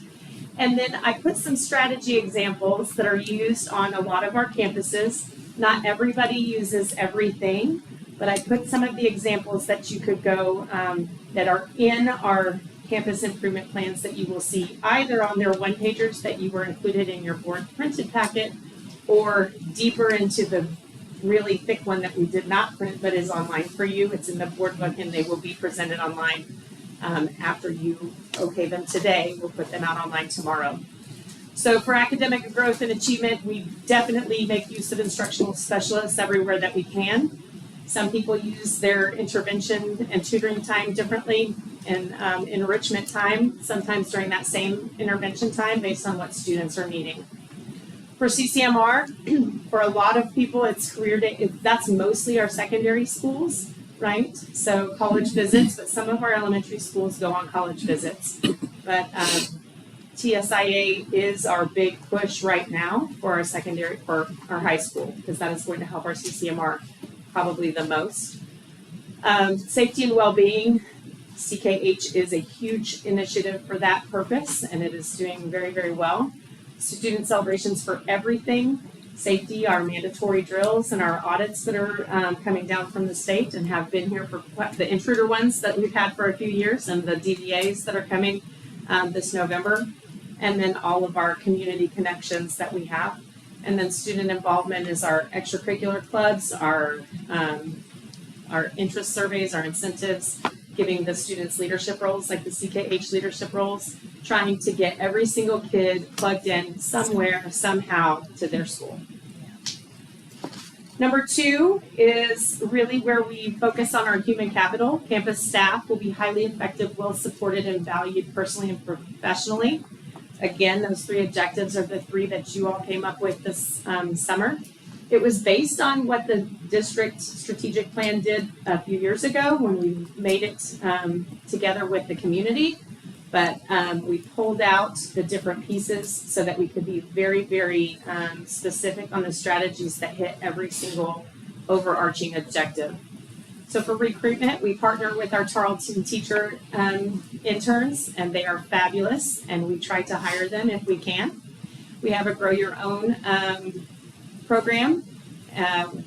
And then I put some strategy examples that are used on a lot of our campuses. Not everybody uses everything, but I put some of the examples that you could go that are in our campus improvement plans that you will see either on their one-pagers that you were included in your board printed packet or deeper into the really thick one that we did not print but is online for you. It's in the board book and they will be presented online after you okay them today. We'll put them out online tomorrow. So for academic growth and achievement, we definitely make use of instructional specialists everywhere that we can. Some people use their intervention and tutoring time differently and enrichment time, sometimes during that same intervention time based on what students are needing. For CCMR, for a lot of people, it's career day. That's mostly our secondary schools, right? So college visits, but some of our elementary schools go on college visits. But TSIA is our big push right now for our secondary, for our high school, because that is going to help our CCMR probably the most. Safety and well-being, CKH is a huge initiative for that purpose, and it is doing very, very well. Student celebrations for everything, safety, our mandatory drills and our audits that are coming down from the state and have been here for the intruder ones that we've had for a few years and the DVAs that are coming this November, and then all of our community connections that we have. And then student involvement is our extracurricular clubs, our interest surveys, our incentives, giving the students leadership roles like the CKH leadership roles, trying to get every single kid plugged in somewhere, somehow to their school. Number 2 is really where we focus on our human capital. Campus staff will be highly effective, well supported, and valued personally and professionally. Again, those 3 objectives are the 3 that you all came up with this summer. It was based on what the district strategic plan did a few years ago when we made it together with the community. But we pulled out the different pieces so that we could be very, very specific on the strategies that hit every single overarching objective. So for recruitment, we partner with our Tarleton teacher interns, and they are fabulous, and we try to hire them if we can. We have a Grow Your Own program.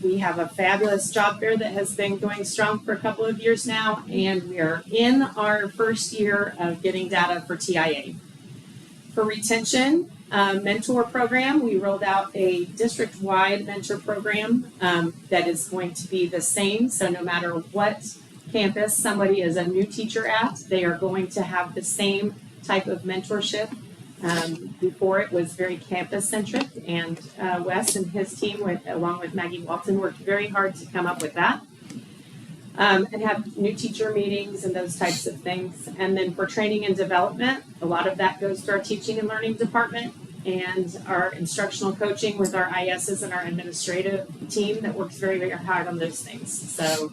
We have a fabulous job fair that has been going strong for a couple of years now, and we are in our first year of getting data for TIA. For retention, mentor program, we rolled out a district-wide mentor program that is going to be the same. So no matter what campus somebody is a new teacher at, they are going to have the same type of mentorship. Before it was very campus-centric, and Wes and his team, along with Maggie Walton, worked very hard to come up with that. And have new teacher meetings and those types of things. And then for training and development, a lot of that goes to our teaching and learning department and our instructional coaching with our ISs and our administrative team that works very, very hard on those things. So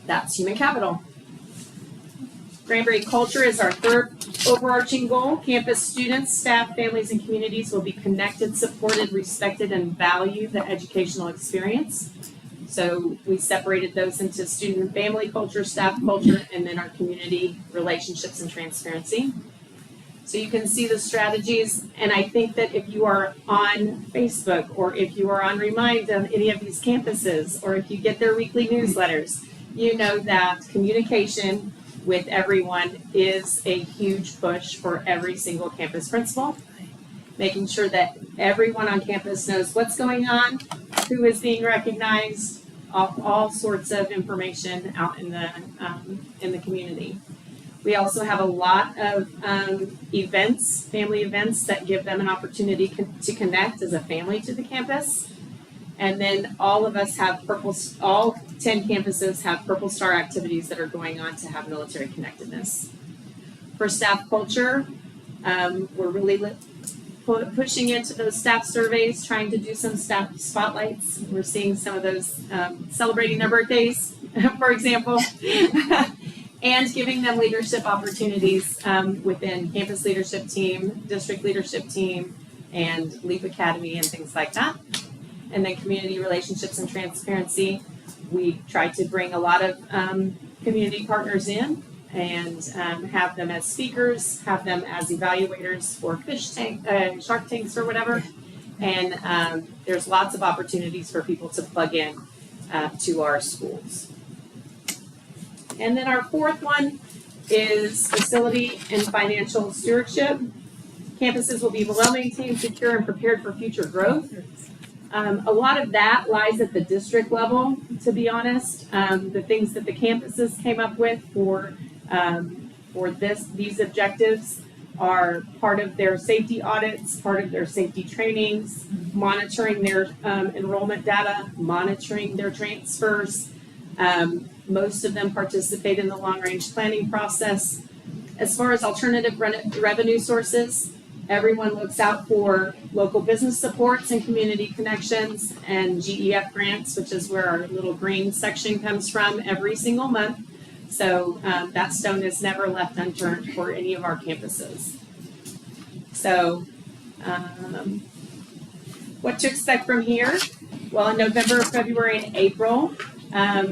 that's human capital. Granbury culture is our 3rd overarching goal. Campus students, staff, families, and communities will be connected, supported, respected, and value the educational experience. So we separated those into student and family culture, staff culture, and then our community relationships and transparency. So you can see the strategies, and I think that if you are on Facebook or if you are on Remind on any of these campuses, or if you get their weekly newsletters, you know that communication with everyone is a huge push for every single campus principal. Making sure that everyone on campus knows what's going on, who is being recognized, all sorts of information out in the community. We also have a lot of events, family events, that give them an opportunity to connect as a family to the campus. And then all of us have all 10 campuses have Purple Star activities that are going on to have military connectedness. For staff culture, We're really pushing into those staff surveys, trying to do some staff spotlights. We're seeing some of those celebrating their birthdays, for example, and giving them leadership opportunities within campus leadership team, district leadership team, and LEAP Academy and things like that. And then community relationships and transparency. We try to bring a lot of community partners in and have them as speakers, have them as evaluators for shark tanks or whatever. And there's lots of opportunities for people to plug in to our schools. And then our fourth one is facility and financial stewardship. Campuses will be well maintained, secure, and prepared for future growth. A lot of that lies at the district level, to be honest. The things that the campuses came up with for these objectives are part of their safety audits, part of their safety trainings, monitoring their enrollment data, monitoring their transfers. Most of them participate in the long-range planning process. As far as alternative revenue sources, everyone looks out for local business supports and community connections and GEF grants, which is where our little green section comes from every single month. So that stone is never left unturned for any of our campuses. So what to expect from here? Well, in November, February, and April,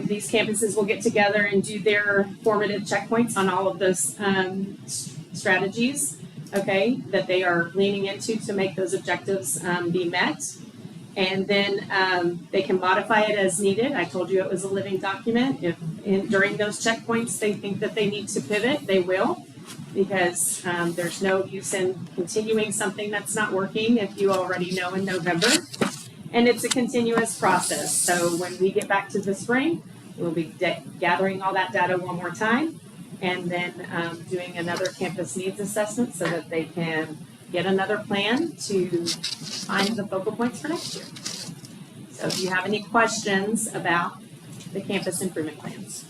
these campuses will get together and do their formative checkpoints on all of those strategies, okay, that they are leaning into to make those objectives be met. And then they can modify it as needed. I told you it was a living document. If during those checkpoints they think that they need to pivot, they will, because there's no use in continuing something that's not working if you already know in November. And it's a continuous process. So when we get back to the spring, we'll be gathering all that data one more time, and then doing another campus needs assessment so that they can get another plan to find the focal points for next year. So if you have any questions about the campus improvement plans.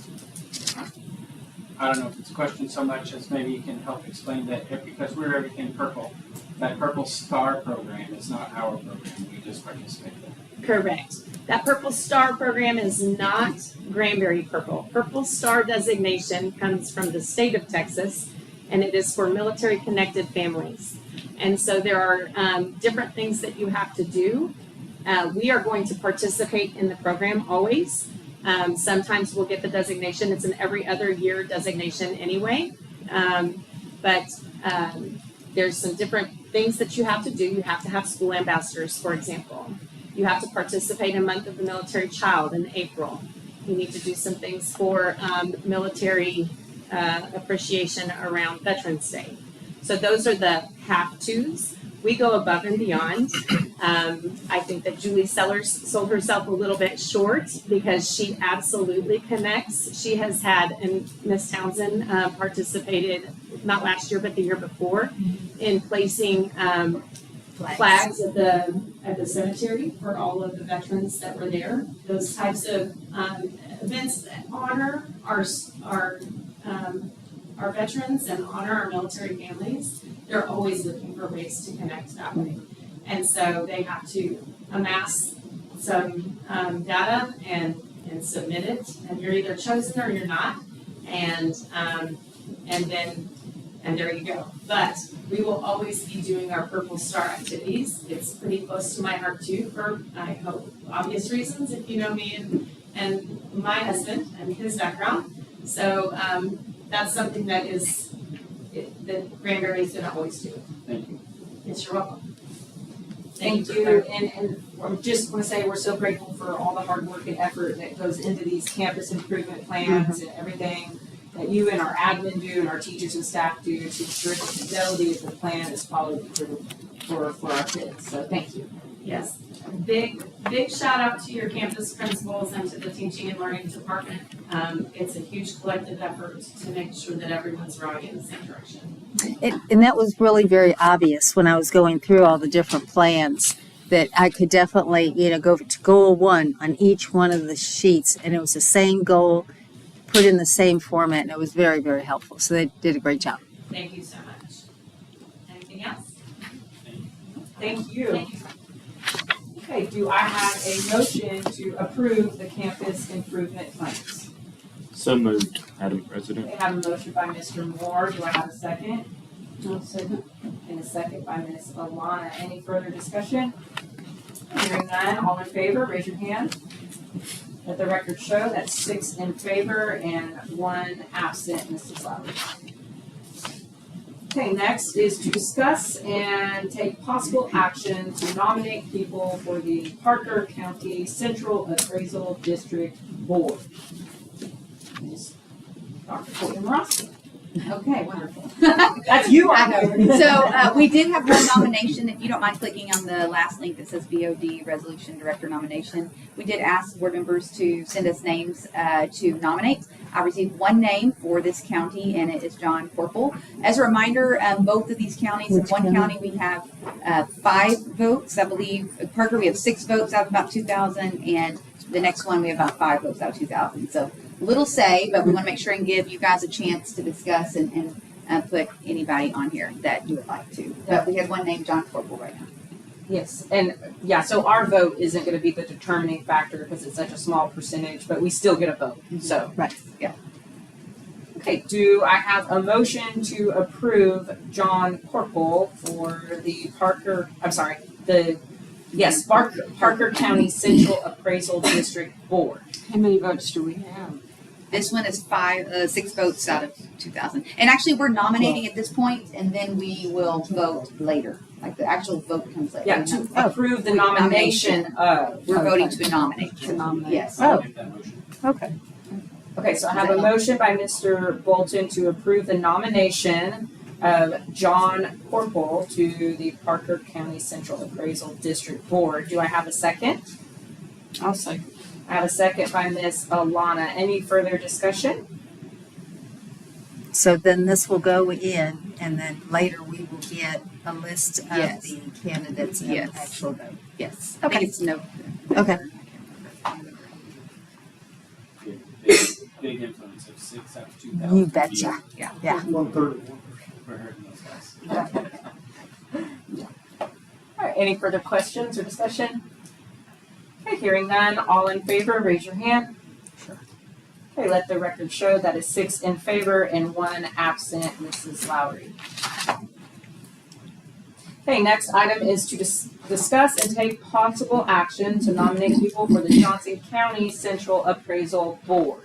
I don't know if it's a question so much as maybe you can help explain that because we're everything purple, that Purple Star program is not our program. We just participate in it. Correct. That Purple Star program is not Granbury Purple. Purple Star designation comes from the state of Texas, and it is for military connected families. And so there are different things that you have to do. We are going to participate in the program always. Sometimes we'll get the designation. It's an every other year designation anyway. But there's some different things that you have to do. You have to have school ambassadors, for example. You have to participate in Month of the Military Child in April. You need to do some things for military appreciation around Veterans Day. So those are the have-tos. We go above and beyond. I think that Julie Sellers sold herself a little bit short because she absolutely connects. She has had, and Miss Townsend participated, not last year, but the year before, in placing flags at the cemetery for all of the veterans that were there. Those types of events that honor our veterans and honor our military families, they're always looking for ways to connect that way. And so they have to amass some data and submit it, and you're either chosen or you're not, and there you go. But we will always be doing our Purple Star activities. It's pretty close to my heart too, for I hope obvious reasons if you know me and my husband and his background. So that's something that that Granbury is going to always do. Thank you. Yes, you're welcome. Thank you, and I just want to say we're so grateful for all the hard work and effort that goes into these campus improvement plans and everything that you and our admin do and our teachers and staff do to ensure the fidelity of the plan is followed for our kids. So thank you. Yes. Big shout out to your campus principals and to the teaching and learning department. It's a huge collective effort to make sure that everyone's rowing in the same direction. And that was really very obvious when I was going through all the different plans, that I could definitely, go to goal one on each one of the sheets, and it was the same goal, put in the same format, and it was very, very helpful. So they did a great job. Thank you so much. Thank you. Okay, do I have a motion to approve the campus improvement plans? So moved, Madam President. I have a motion by Mr. Moore. Do I have a second? I'll second. And a second by Ms. Alana. Any further discussion? Hearing none, all in favor, raise your hand. Let the record show that's 6 in favor and 1 absent, Mrs. Lowry. Okay, next is to discuss and take possible action to nominate people for the Parker County Central Appraisal District Board. Ms. Dr. Courtney Morosky. Okay, wonderful. That's you, I know. So we did have one nomination. If you don't mind clicking on the last link that says BOD Resolution Director Nomination, we did ask board members to send us names to nominate. I received one name for this county, and it is John Corporal. As a reminder, both of these counties, in one county we have 5 votes. I believe Parker we have 6 votes out of about 2,000, and the next one we have about 5 votes out of 2,000. So little say, but we want to make sure and give you guys a chance to discuss and put anybody on here that you would like to. But we have one named John Corporal right now. Yes, and yeah, so our vote isn't going to be the determining factor because it's such a small percentage, but we still get a vote. So right, yeah. Okay, do I have a motion to approve John Corporal for the Parker County Central Appraisal District Board? How many votes do we have? This one is 6 votes out of 2,000. And actually, we're nominating at this point, and then we will vote later. Like the actual vote comes later. Yeah, to approve the nomination of. We're voting to nominate. To nominate. Yes. Oh. Okay. Okay, so I have a motion by Mr. Bolton to approve the nomination of John Corporal to the Parker County Central Appraisal District Board. Do I have a second? I'll second. I have a second by Ms. Alana. Any further discussion? So then this will go in, and then later we will get a list of the candidates and actual vote. Yes. Okay. It's no. Okay. Big influence of 6 out of 2,000. You betcha. Yeah. Yeah. 1/3. We're hurting those guys. All right, any further questions or discussion? Okay, hearing none, all in favor, raise your hand. Sure. Okay, let the record show that is 6 in favor and 1 absent, Mrs. Lowry. Okay, next item is to discuss and take possible action to nominate people for the Johnson County Central Appraisal Board.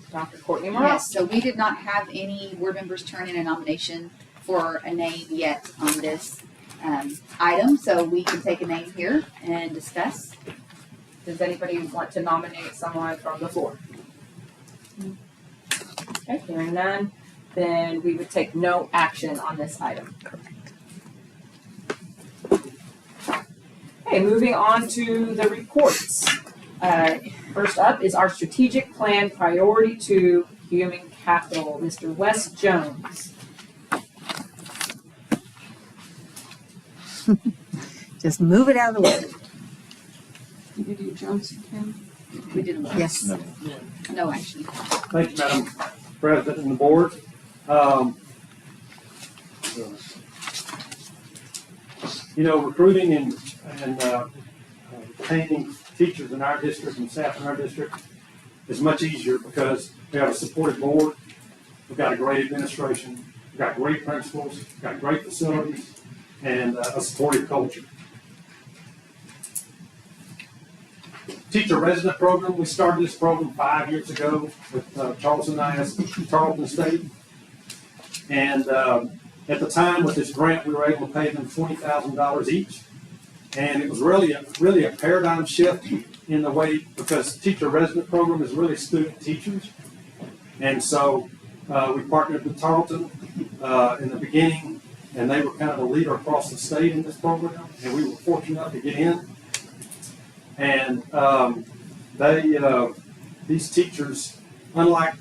Dr. Courtney Morales. Yes, so we did not have any board members turn in a nomination for a name yet on this item, so we can take a name here and discuss. Does anybody want to nominate someone from the floor? Okay, hearing none, then we would take no action on this item. Correct. Okay, moving on to the reports. First up is our strategic plan priority to human capital, Mr. Wes Jones. Just move it out of the way. Did you do Johnson County? We didn't. Yes. No action. Thank you, Madam President and the board. Recruiting and retaining teachers in our district and staff in our district is much easier because we have a supportive board, we've got a great administration, we've got great principals, we've got great facilities, and a supportive culture. Teacher resident program, we started this program 5 years ago with Charleston ISD, Tarleton State. And at the time with this grant, we were able to pay them $20,000 each. And it was really a paradigm shift in the way, because teacher resident program is really student teachers. And so we partnered with Tarleton in the beginning, and they were kind of the leader across the state in this program, and we were fortunate enough to get in. And these teachers, unlike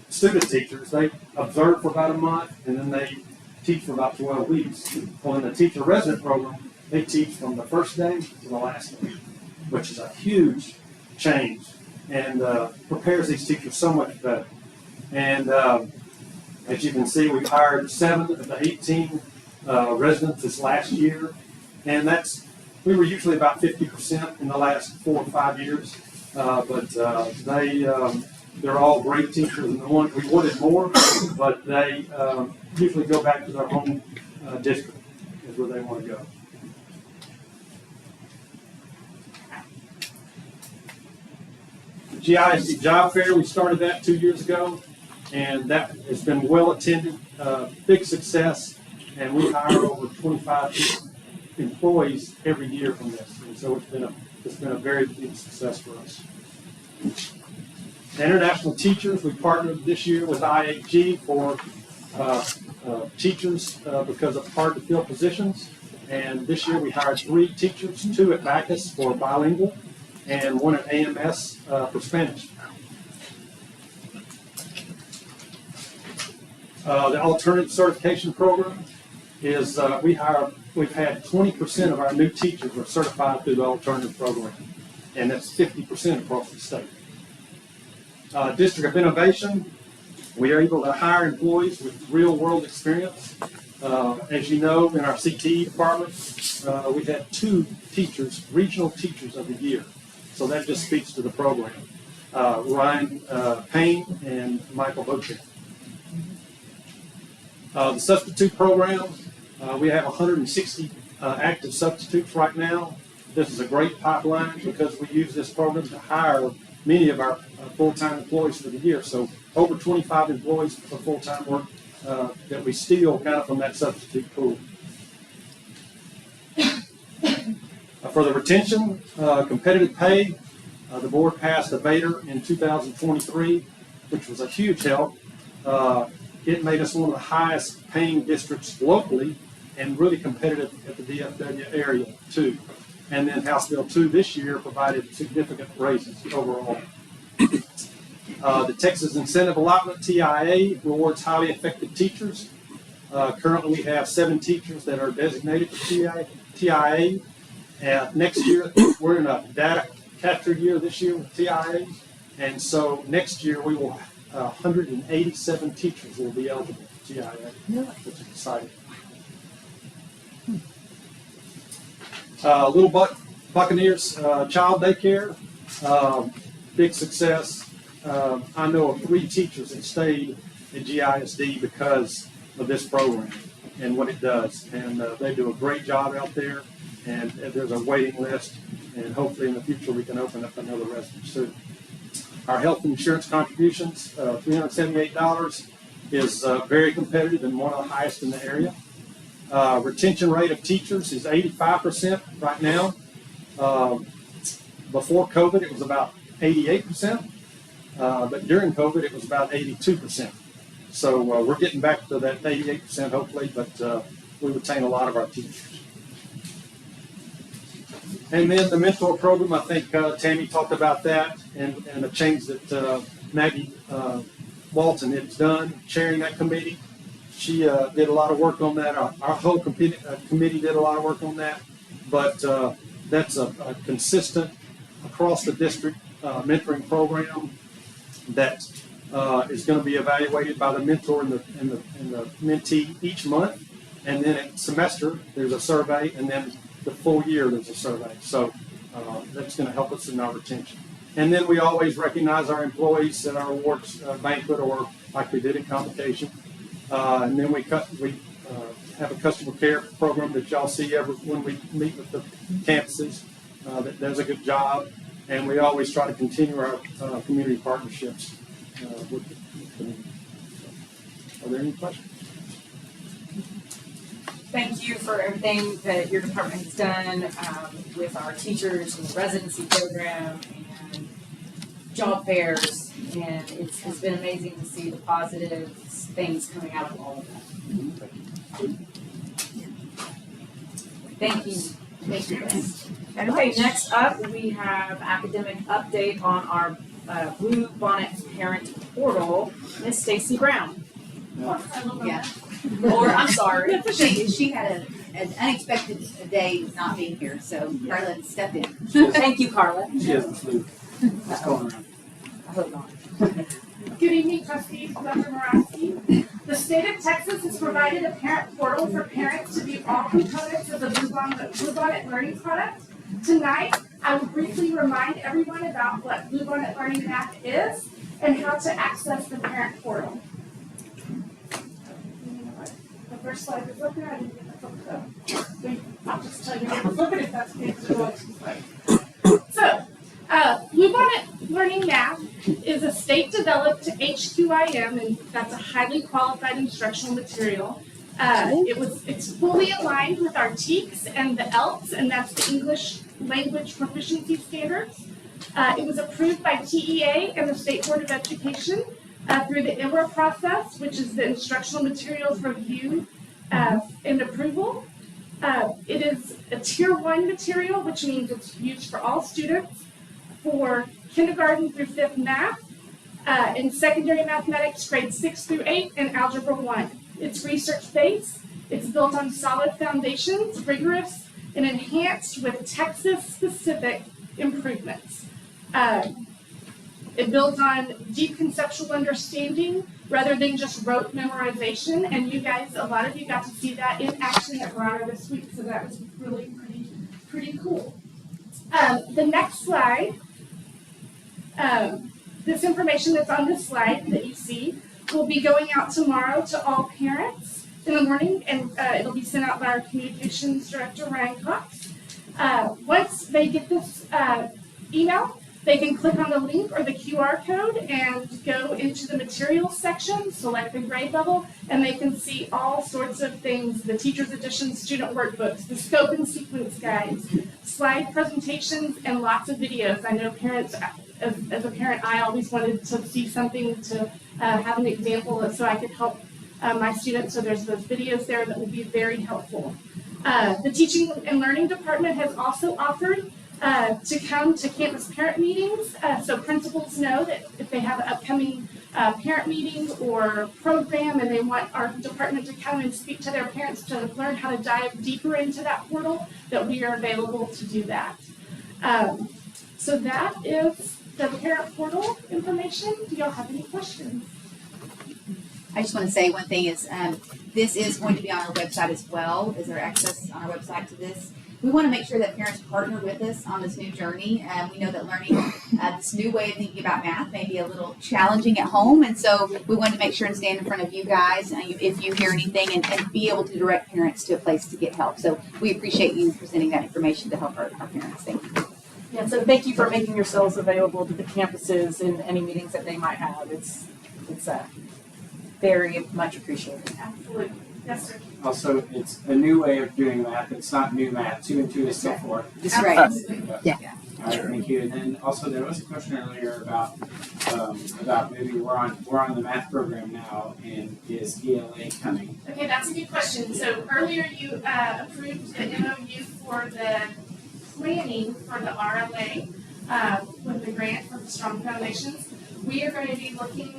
student teachers, they observe for about a month, and then they teach for about 12 weeks. Well, in the teacher resident program, they teach from the first day to the last day, which is a huge change, and prepares these teachers so much better. And as you can see, we've hired 7 of the 18 residents this last year, And we were usually about 50% in the last 4 or 5 years. But they're all great teachers, and the ones we wanted more, but they usually go back to their home district is where they want to go. The GISD Job Fair, we started that 2 years ago, and that has been well attended, big success, and we hire over 25 employees every year from this, and so it's been a very big success for us. The international teachers, we partnered this year with IHG for teachers because of hard to fill positions. And this year we hired 3 teachers, 2 at Bacchus for bilingual and 1 at AMS for Spanish. The alternative certification program is we've had 20% of our new teachers are certified through the alternative program, and that's 50% across the state. District of Innovation, we are able to hire employees with real-world experience. As you know, in our CTE department, we had 2 teachers, regional teachers of the year. So that just speaks to the program. Ryan Payne and Michael Hoche. The substitute program, we have 160 active substitutes right now. This is a great pipeline because we use this program to hire many of our full-time employees for the year. So over 25 employees for full-time work that we steal kind of from that substitute pool. For the retention, competitive pay, the board passed a VADER in 2023, which was a huge help. It made us one of the highest paying districts locally and really competitive at the DFW area too. And then House Bill 2 this year provided significant raises overall. The Texas Incentive Allotment, TIA, rewards highly effective teachers. Currently we have 7 teachers that are designated for TIA. Next year, we're in a data capture year this year with TIA. And so next year we will 187 teachers will be eligible for TIA, which is exciting. Little Buccaneers Child Daycare, big success. I know of 3 teachers that stayed at GISD because of this program and what it does. And they do a great job out there, and there's a waiting list, and hopefully in the future we can open up another residence soon. Our health insurance contributions, $378, is very competitive and one of the highest in the area. Retention rate of teachers is 85% right now. Before COVID, it was about 88%, but during COVID, it was about 82%. So we're getting back to that 88% hopefully, but we retain a lot of our teachers. And then the mentor program, I think Tammy talked about that, and the change that Maggie Walton has done, chairing that committee. She did a lot of work on that. Our whole committee did a lot of work on that. But that's a consistent, across the district mentoring program that is going to be evaluated by the mentor and the mentee each month. And then at semester, there's a survey, and then the full year there's a survey. So that's going to help us in our retention. And then we always recognize our employees at our awards banquet, or like we did in convocation. And then we have a customer care program that y'all see when we meet with the campuses that does a good job. And we always try to continue our community partnerships with the community. So, are there any questions? Thank you for everything that your department has done with our teachers and the residency program and job fairs, and it's been amazing to see the positive things coming out of all of that. Thank you. Thank you, guys. Okay, next up we have academic update on our Blue Bonnet Parent Portal. Miss Stacy Brown. Yeah. Or I'm sorry. She had an unexpected day not being here, so Carla stepped in. Thank you, Carla. She has the flu. It's going around. I hope not. Good evening, trustees, Dr. Morosky. The state of Texas has provided a parent portal for parents to view all components of the Bluebonnet Learning product. Tonight, I will briefly remind everyone about what Bluebonnet Learning Math is and how to access the parent portal. The first slide is up there. I didn't get the flip though. I'll just tell you to flip it if that's okay. So, Bluebonnet Learning Math is a state-developed HQIM, and that's a highly qualified instructional material. It's fully aligned with our TEKS and the ELTS, and that's the English Language Proficiency Standards. It was approved by TEA and the State Board of Education through the IMRA process, which is the Instructional Materials Review and Approval. It is a Tier 1 material, which means it's used for all students for kindergarten through 5th math, in secondary mathematics, grades 6 through 8, and algebra 1. It's research-based, it's built on solid foundations, rigorous, and enhanced with Texas-specific improvements. It builds on deep conceptual understanding rather than just rote memorization, and you guys, a lot of you got to see that in action at Brawner this week, so that was really pretty cool. The next slide, this information that's on this slide that you see will be going out tomorrow to all parents in the morning, and it'll be sent out by our communications director, Ryan Cox. Once they get this email, they can click on the link or the QR code and go into the materials section, select the grade level, and they can see all sorts of things, the teacher's edition student workbooks, the scope and sequence guides, slide presentations, and lots of videos. I know parents, as a parent, I always wanted to see something to have an example so I could help my students, so there's those videos there that will be very helpful. The Teaching and Learning Department has also offered to come to campus parent meetings, so principals know that if they have an upcoming parent meeting or program and they want our department to come and speak to their parents to learn how to dive deeper into that portal, that we are available to do that. So that is the parent portal information. Do y'all have any questions? I just want to say one thing is this is going to be on our website as well. Is there access on our website to this? We want to make sure that parents partner with us on this new journey. We know that learning this new way of thinking about math may be a little challenging at home, and so we want to make sure and stand in front of you guys if you hear anything and be able to direct parents to a place to get help. So we appreciate you presenting that information to help our parents. Thank you. Yeah, so thank you for making yourselves available to the campuses in any meetings that they might have. It's very much appreciated. Absolutely. Yes, sir. Also, it's a new way of doing math. It's not new math. 2 and 2 is still 4. That's right. Yeah. All right, thank you. And then also there was a question earlier about maybe we're on the math program now, and is ELA coming? Okay, that's a good question. So earlier you approved the MOU for the planning for the RLA with the grant for the Strong Foundations. We are going to be looking,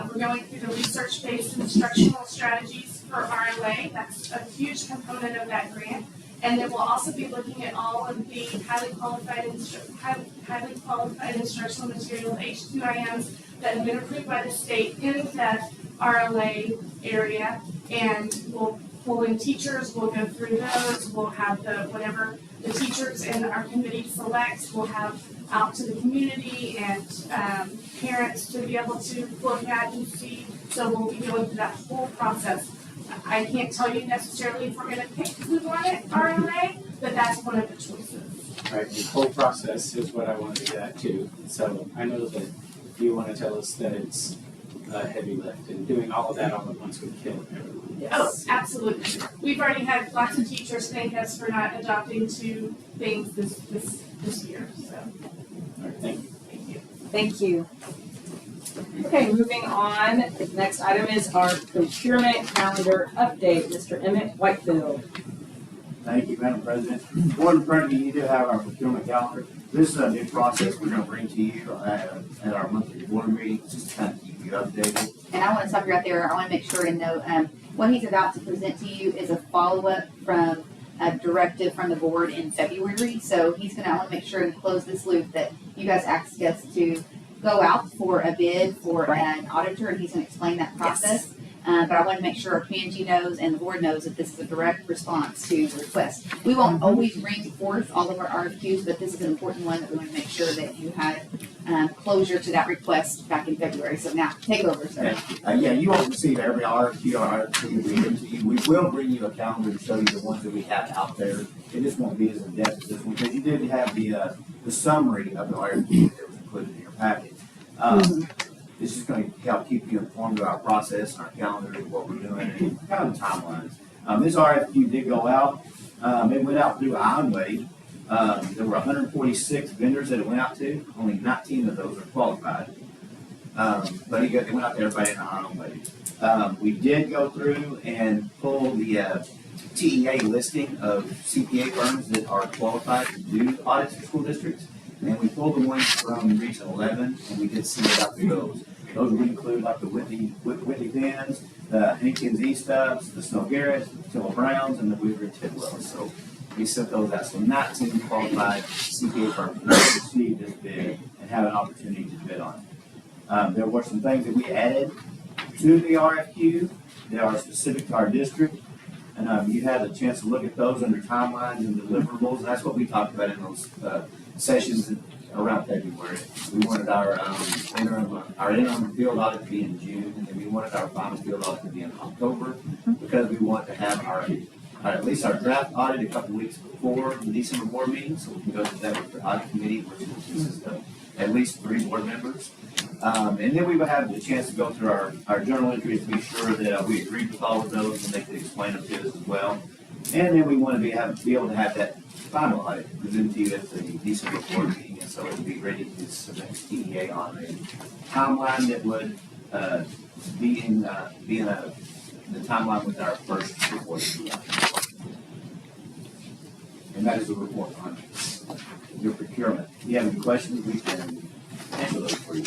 we're going through the research-based instructional strategies for RLA. That's a huge component of that grant. And then we'll also be looking at all of the highly qualified instructional material, HQIMs, that have been approved by the state in the RLA area. And we'll pull in teachers, we'll go through those, we'll have whatever the teachers and our committee selects, we'll have out to the community and parents to be able to look at and see. So we'll be going through that whole process. I can't tell you necessarily if we're going to pick Bluebonnet RLA, but that's one of the choices. Right, the whole process is what I wanted to get at too. So I know that if you want to tell us that it's a heavy lift, and doing all of that all at once would kill everyone. Yes. Oh, absolutely. We've already had lots of teachers thank us for not adopting 2 things this year. So. All right, thank you. Thank you. Thank you. Okay, moving on. The next item is our procurement calendar update. Mr. Emmett Whitefield. Thank you, Madam President. Board in front of you do have our procurement calendar. This is a new process we're going to bring to you at our monthly board meeting, just to kind of keep you updated. And I want to stop you right there. I want to make sure to note what he's about to present to you is a follow-up from a directive from the board in February. So he's going to, I want to make sure and close this loop that you guys asked us to go out for a bid for an auditor, and he's gonna explain that process. But I want to make sure our community knows and the board knows that this is a direct response to the request. We won't always bring forth all of our RFQs, but this is an important one that we want to make sure that you had closure to that request back in February. So now, take over, sir. Yeah, you won't receive every RFQ or RFP we give to you. We will bring you a calendar to show you the ones that we have out there. It just won't be as in-depth as this one, because you did have the summary of the RFQ that was included in your package. This is going to help keep you informed of our process, our calendar, what we're doing, and kind of the timelines. This RFQ did go out. It went out through IonWave. There were 146 vendors that it went out to. Only 19 of those are qualified. But it went out to everybody in IonWave. We did go through and pull the TEA listing of CPA firms that are qualified to do audits for school districts. And we pulled the ones from Region 11, and we did see about those. Those would include like the Whitney Vans, the Hankins E-Stubbs, the Snow Garrett, the Tilla Browns, and the Weaver and Tidwell. So we sent those out. So 19 qualified CPA firms received this bid and have an opportunity to bid on it. There were some things that we added to the RFQ that are specific to our district. And you had a chance to look at those under timelines and deliverables. And that's what we talked about in those sessions around February. We wanted our interim field audit to be in June, and then we wanted our final field audit to be in October, because we want to have at least our draft audit a couple weeks before the December board meeting, so we can go through that with the audit committee, which consists of at least 3 board members. And then we would have the chance to go through our journal entries to be sure that we agreed with all of those and they could explain them to us as well. And then we want to be able to have that final audit presented to you at the December board meeting, and so it would be ready to submit to TEA on a timeline that would be in the timeline with our first report. And that is a report on your procurement. If you have any questions, we can answer those for you.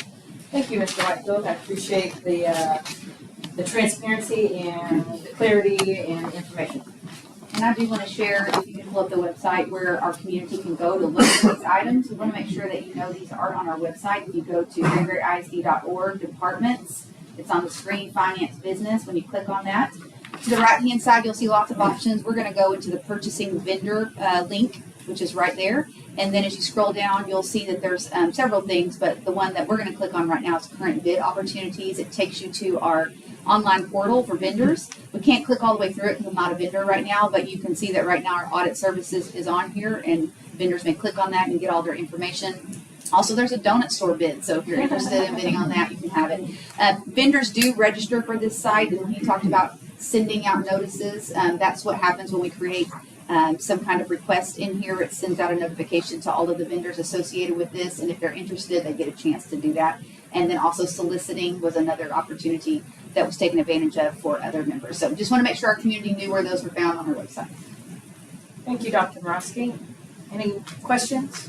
Thank you, Mr. Whitefield. I appreciate the transparency and the clarity and information. And I do want to share, if you can pull up the website where our community can go to look at these items. We want to make sure that you know these are on our website. If you go to granburyisd.org, departments, it's on the screen, finance business. When you click on that, to the right-hand side, you'll see lots of options. We're going to go into the purchasing vendor link, which is right there. And then as you scroll down, you'll see that there's several things, but the one that we're going to click on right now is current bid opportunities. It takes you to our online portal for vendors. We can't click all the way through it because I'm not a vendor right now, but you can see that right now our audit services is on here, and vendors may click on that and get all their information. Also, there's a donut store bid, so if you're interested in bidding on that, you can have it. Vendors do register for this site, and he talked about sending out notices. That's what happens when we create some kind of request in here. It sends out a notification to all of the vendors associated with this, and if they're interested, they get a chance to do that. And then also soliciting was another opportunity that was taken advantage of for other members. So just want to make sure our community knew where those were found on our website. Thank you, Dr. Morosky. Any questions?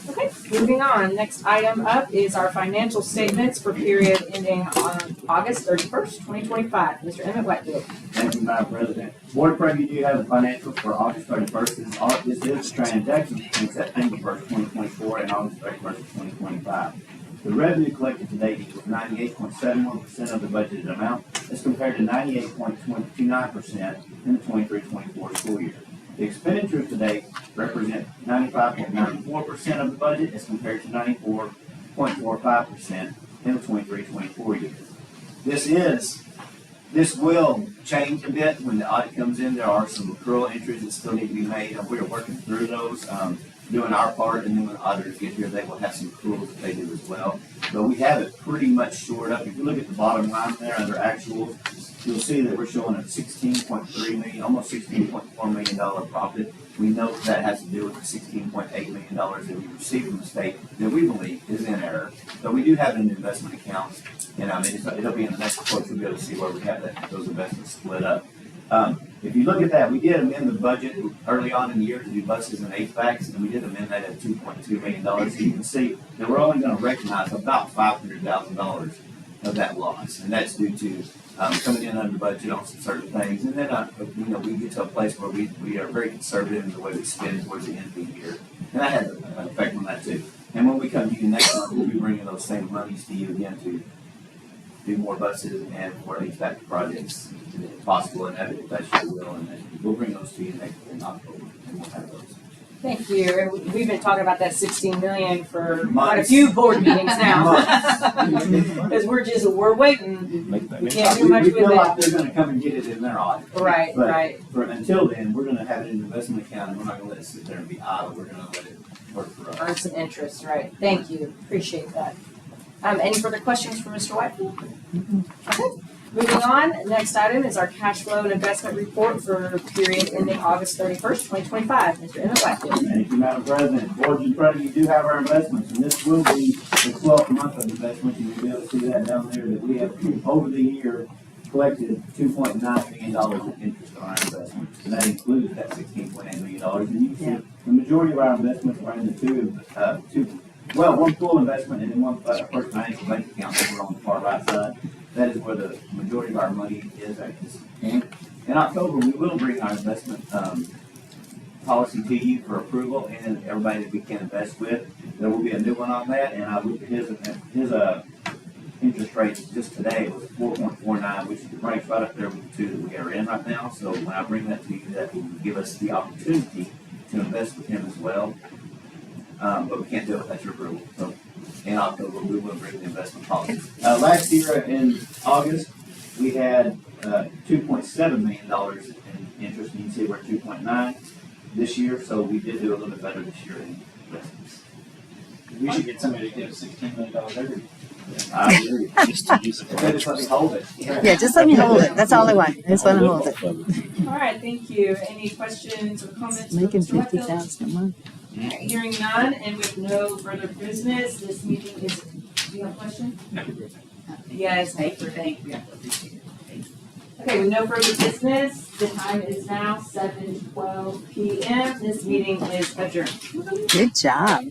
Okay, moving on. Next item up is our financial statements for period ending on August 31st, 2025. Mr. Emmett Whitefield. Thank you, Madam President. Board President, you do have the financials for August 31st. This is transaction between September 1st, 2024 and August 31st, 2025. The revenue collected to date equals 98.71% of the budgeted amount, as compared to 98.29% in the 23-24 school year. The expenditures to date represent 95.94% of the budget, as compared to 94.45% in the 23-24 year. This will change a bit when the audit comes in. There are some accrual entries that still need to be made, and we're working through those, doing our part, and then when the auditors get here, they will have some accruals that they do as well. But we have it pretty much shored up. If you look at the bottom line there under actuals, you'll see that we're showing a $16.3 million, almost $16.4 million profit. We know that has to do with the $16.8 million that we received from the state that we believe is in error. But we do have it in investment accounts, and it'll be in the next report. You'll be able to see where we have those investments split up. If you look at that, we did amend the budget early on in the year to do buses and HVACs, and we did amend that at $2.2 million. So you can see that we're only going to recognize about $500,000 of that loss, and that's due to coming in under budget on some certain things. And then, we get to a place where we are very conservative in the way we spend towards the end of the year, and that has an effect on that too. And when we come to you next month, we'll be bringing those same monies to you again to do more buses and more HVAC projects if possible, and if that's your will, and then we'll bring those to you next in October, and we'll have those. Thank you. And we've been talking about that 16 million for quite a few board meetings now. Because we're waiting. We can't do much We with feel like that. they're gonna come and get it in their audit. Right, But right. until then, we're gonna have it in the investment account, and we're not gonna let it sit there and be idle, we're gonna let it work for us. Earn some interest, right? Thank you. Appreciate that. Any further questions for Mr. Whitefield? Okay. Moving on, next item is our cash flow and investment report for period ending August 31st, 2025. Mr. Emmett Whitefield. Thank you, Madam President. Board in front of you do have our investments, and this will be the 12th month of investment. You'll be able to see that down there, that we have over the year collected $2.9 million of interest on our investments. And that includes that $16.8 million. And you can see the majority of our investments are in the one full investment and then one first financial bank account over on the far right side. That is where the majority of our money is at this point. In October, we will bring our investment policy to you for approval, and everybody that we can invest with. There will be a new one on that, and I looked at his interest rate just today was 4.49, which ranks right up there with the two that we are in right now. So when I bring that to you, that will give us the opportunity to invest with him as well. But we can't do it without your approval. So in October, we will bring the investment policy. Last year in August, we had $2.7 million in interest. You can see we're at 2.9 this year, so we did do a little bit better this year in investments. We should get somebody to give us $16 million every year. I agree. Just to use it. If they just let me hold it. Yeah, just let me hold it. That's all I want. I just want to hold it. All right, thank you. Any questions or comments? for Making Mr. Whitefield? $50,000 a month. All right, hearing none, and with no further business, this meeting is, do you have a question? Yes, thank you. Okay, with no further business, the time is now 7:12 p.m. This meeting is adjourned. Good job.